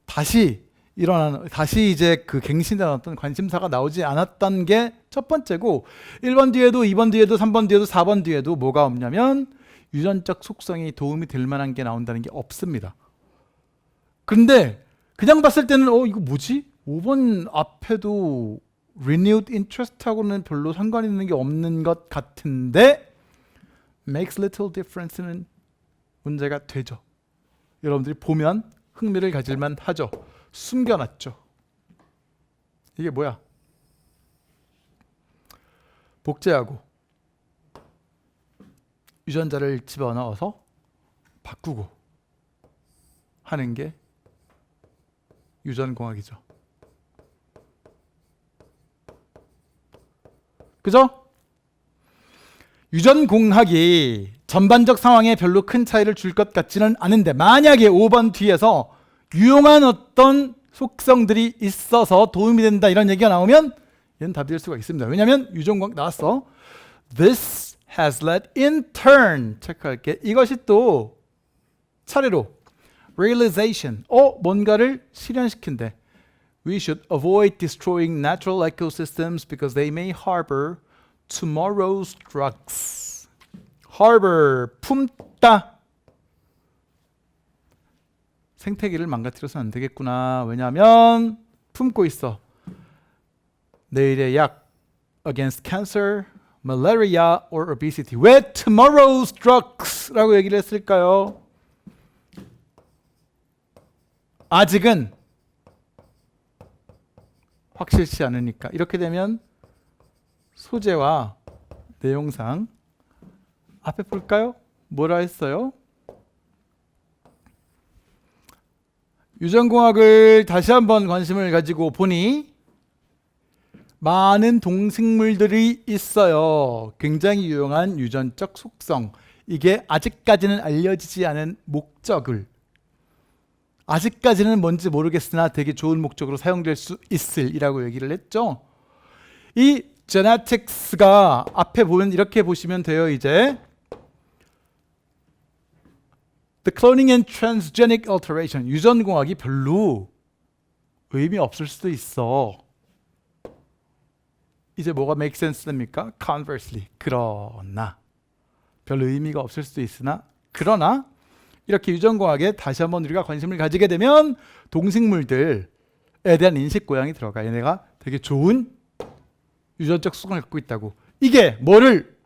다시 이제 그 갱신된 어떤 관심사가 나오지 않았던 게 첫 번째고, 1번 뒤에도 2번 뒤에도 3번 뒤에도 4번 뒤에도 뭐가 없냐면 유전적 속성이 도움이 될 만한 게 나온다는 게 없습니다. 그런데 그냥 봤을 때는 이거 뭐지? 5번 앞에도 renewed interest하고는 별로 상관 있는 게 없는 것 같은데 makes little difference는 문제가 되죠. 여러분들이 보면 흥미를 가질만 하죠. 숨겨놨죠. 이게 뭐야? 복제하고 유전자를 집어넣어서 바꾸고 하는 게 유전공학이죠. 그죠? 유전공학이 전반적 상황에 별로 큰 차이를 줄 것 같지는 않은데 만약에 5번 뒤에서 유용한 어떤 속성들이 있어서 도움이 된다 이런 얘기가 나오면 얘는 답이 될 수가 있습니다. 왜냐하면 유전공학 나왔어. This has led in turn 체크할게. 이것이 또 차례로 realization 뭔가를 실현시킨대. We should avoid destroying natural ecosystems because they may harbor tomorrow's drugs. harbor 품다. 생태계를 망가뜨려서는 안 되겠구나. 왜냐하면 품고 있어. 내일의 약 against cancer, malaria or obesity. 왜 tomorrow's drugs라고 얘기를 했을까요? 아직은 확실치 않으니까. 이렇게 되면 소재와 내용상 앞에 볼까요? 뭐라 했어요? 유전공학을 다시 한번 관심을 가지고 보니 많은 동식물들이 있어요. 굉장히 유용한 유전적 속성. 이게 아직까지는 알려지지 않은 목적을 아직까지는 뭔지 모르겠으나 되게 좋은 목적으로 사용될 수 있을 이라고 얘기를 했죠. 이 genetics가 앞에 보면 이렇게 보시면 돼요. 이제 The cloning and transgenic alteration. 유전공학이 별로 의미 없을 수도 있어. 이제 뭐가 make sense 됩니까? Conversely. 그러나 별 의미가 없을 수도 있으나 그러나 이렇게 유전공학에 다시 한번 우리가 관심을 가지게 되면 동식물들에 대한 인식 고양이 들어가. 얘네가 되게 좋은 유전적 수성을 갖고 있다고. 이게 뭐를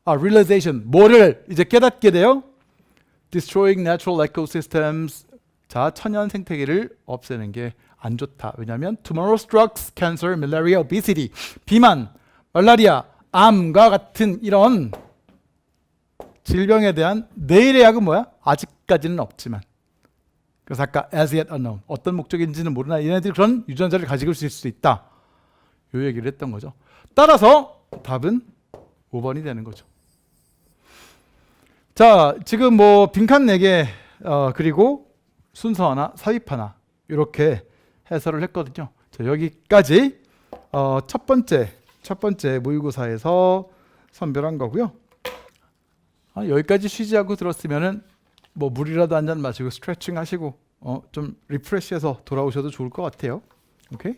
realization. 뭐를 이제 깨닫게 돼요? Destroying natural ecosystems. 자, 천연 생태계를 없애는 게 안 좋다. 왜냐하면 tomorrow's drugs, cancer, malaria, obesity. 비만, 말라리아, 암과 같은 이런 질병에 대한 내일의 약은 뭐야? 아직까지는 없지만. 그래서 아까 as yet unknown. 어떤 목적인지는 모르나 얘네들이 그런 유전자를 가지고 있을 수 있다. 요 얘기를 했던 거죠. 따라서 답은 5번이 되는 거죠. 자, 지금 뭐 빈칸 4개 그리고 순서 하나, 삽입 하나 이렇게 해설을 했거든요. 자, 여기까지 첫 번째 모의고사에서 선별한 거고요. 여기까지 쉬지 않고 들었으면은 뭐 물이라도 한 잔 마시고 스트레칭 하시고 좀 리프레시해서 돌아오셔도 좋을 것 같아요. 오케이?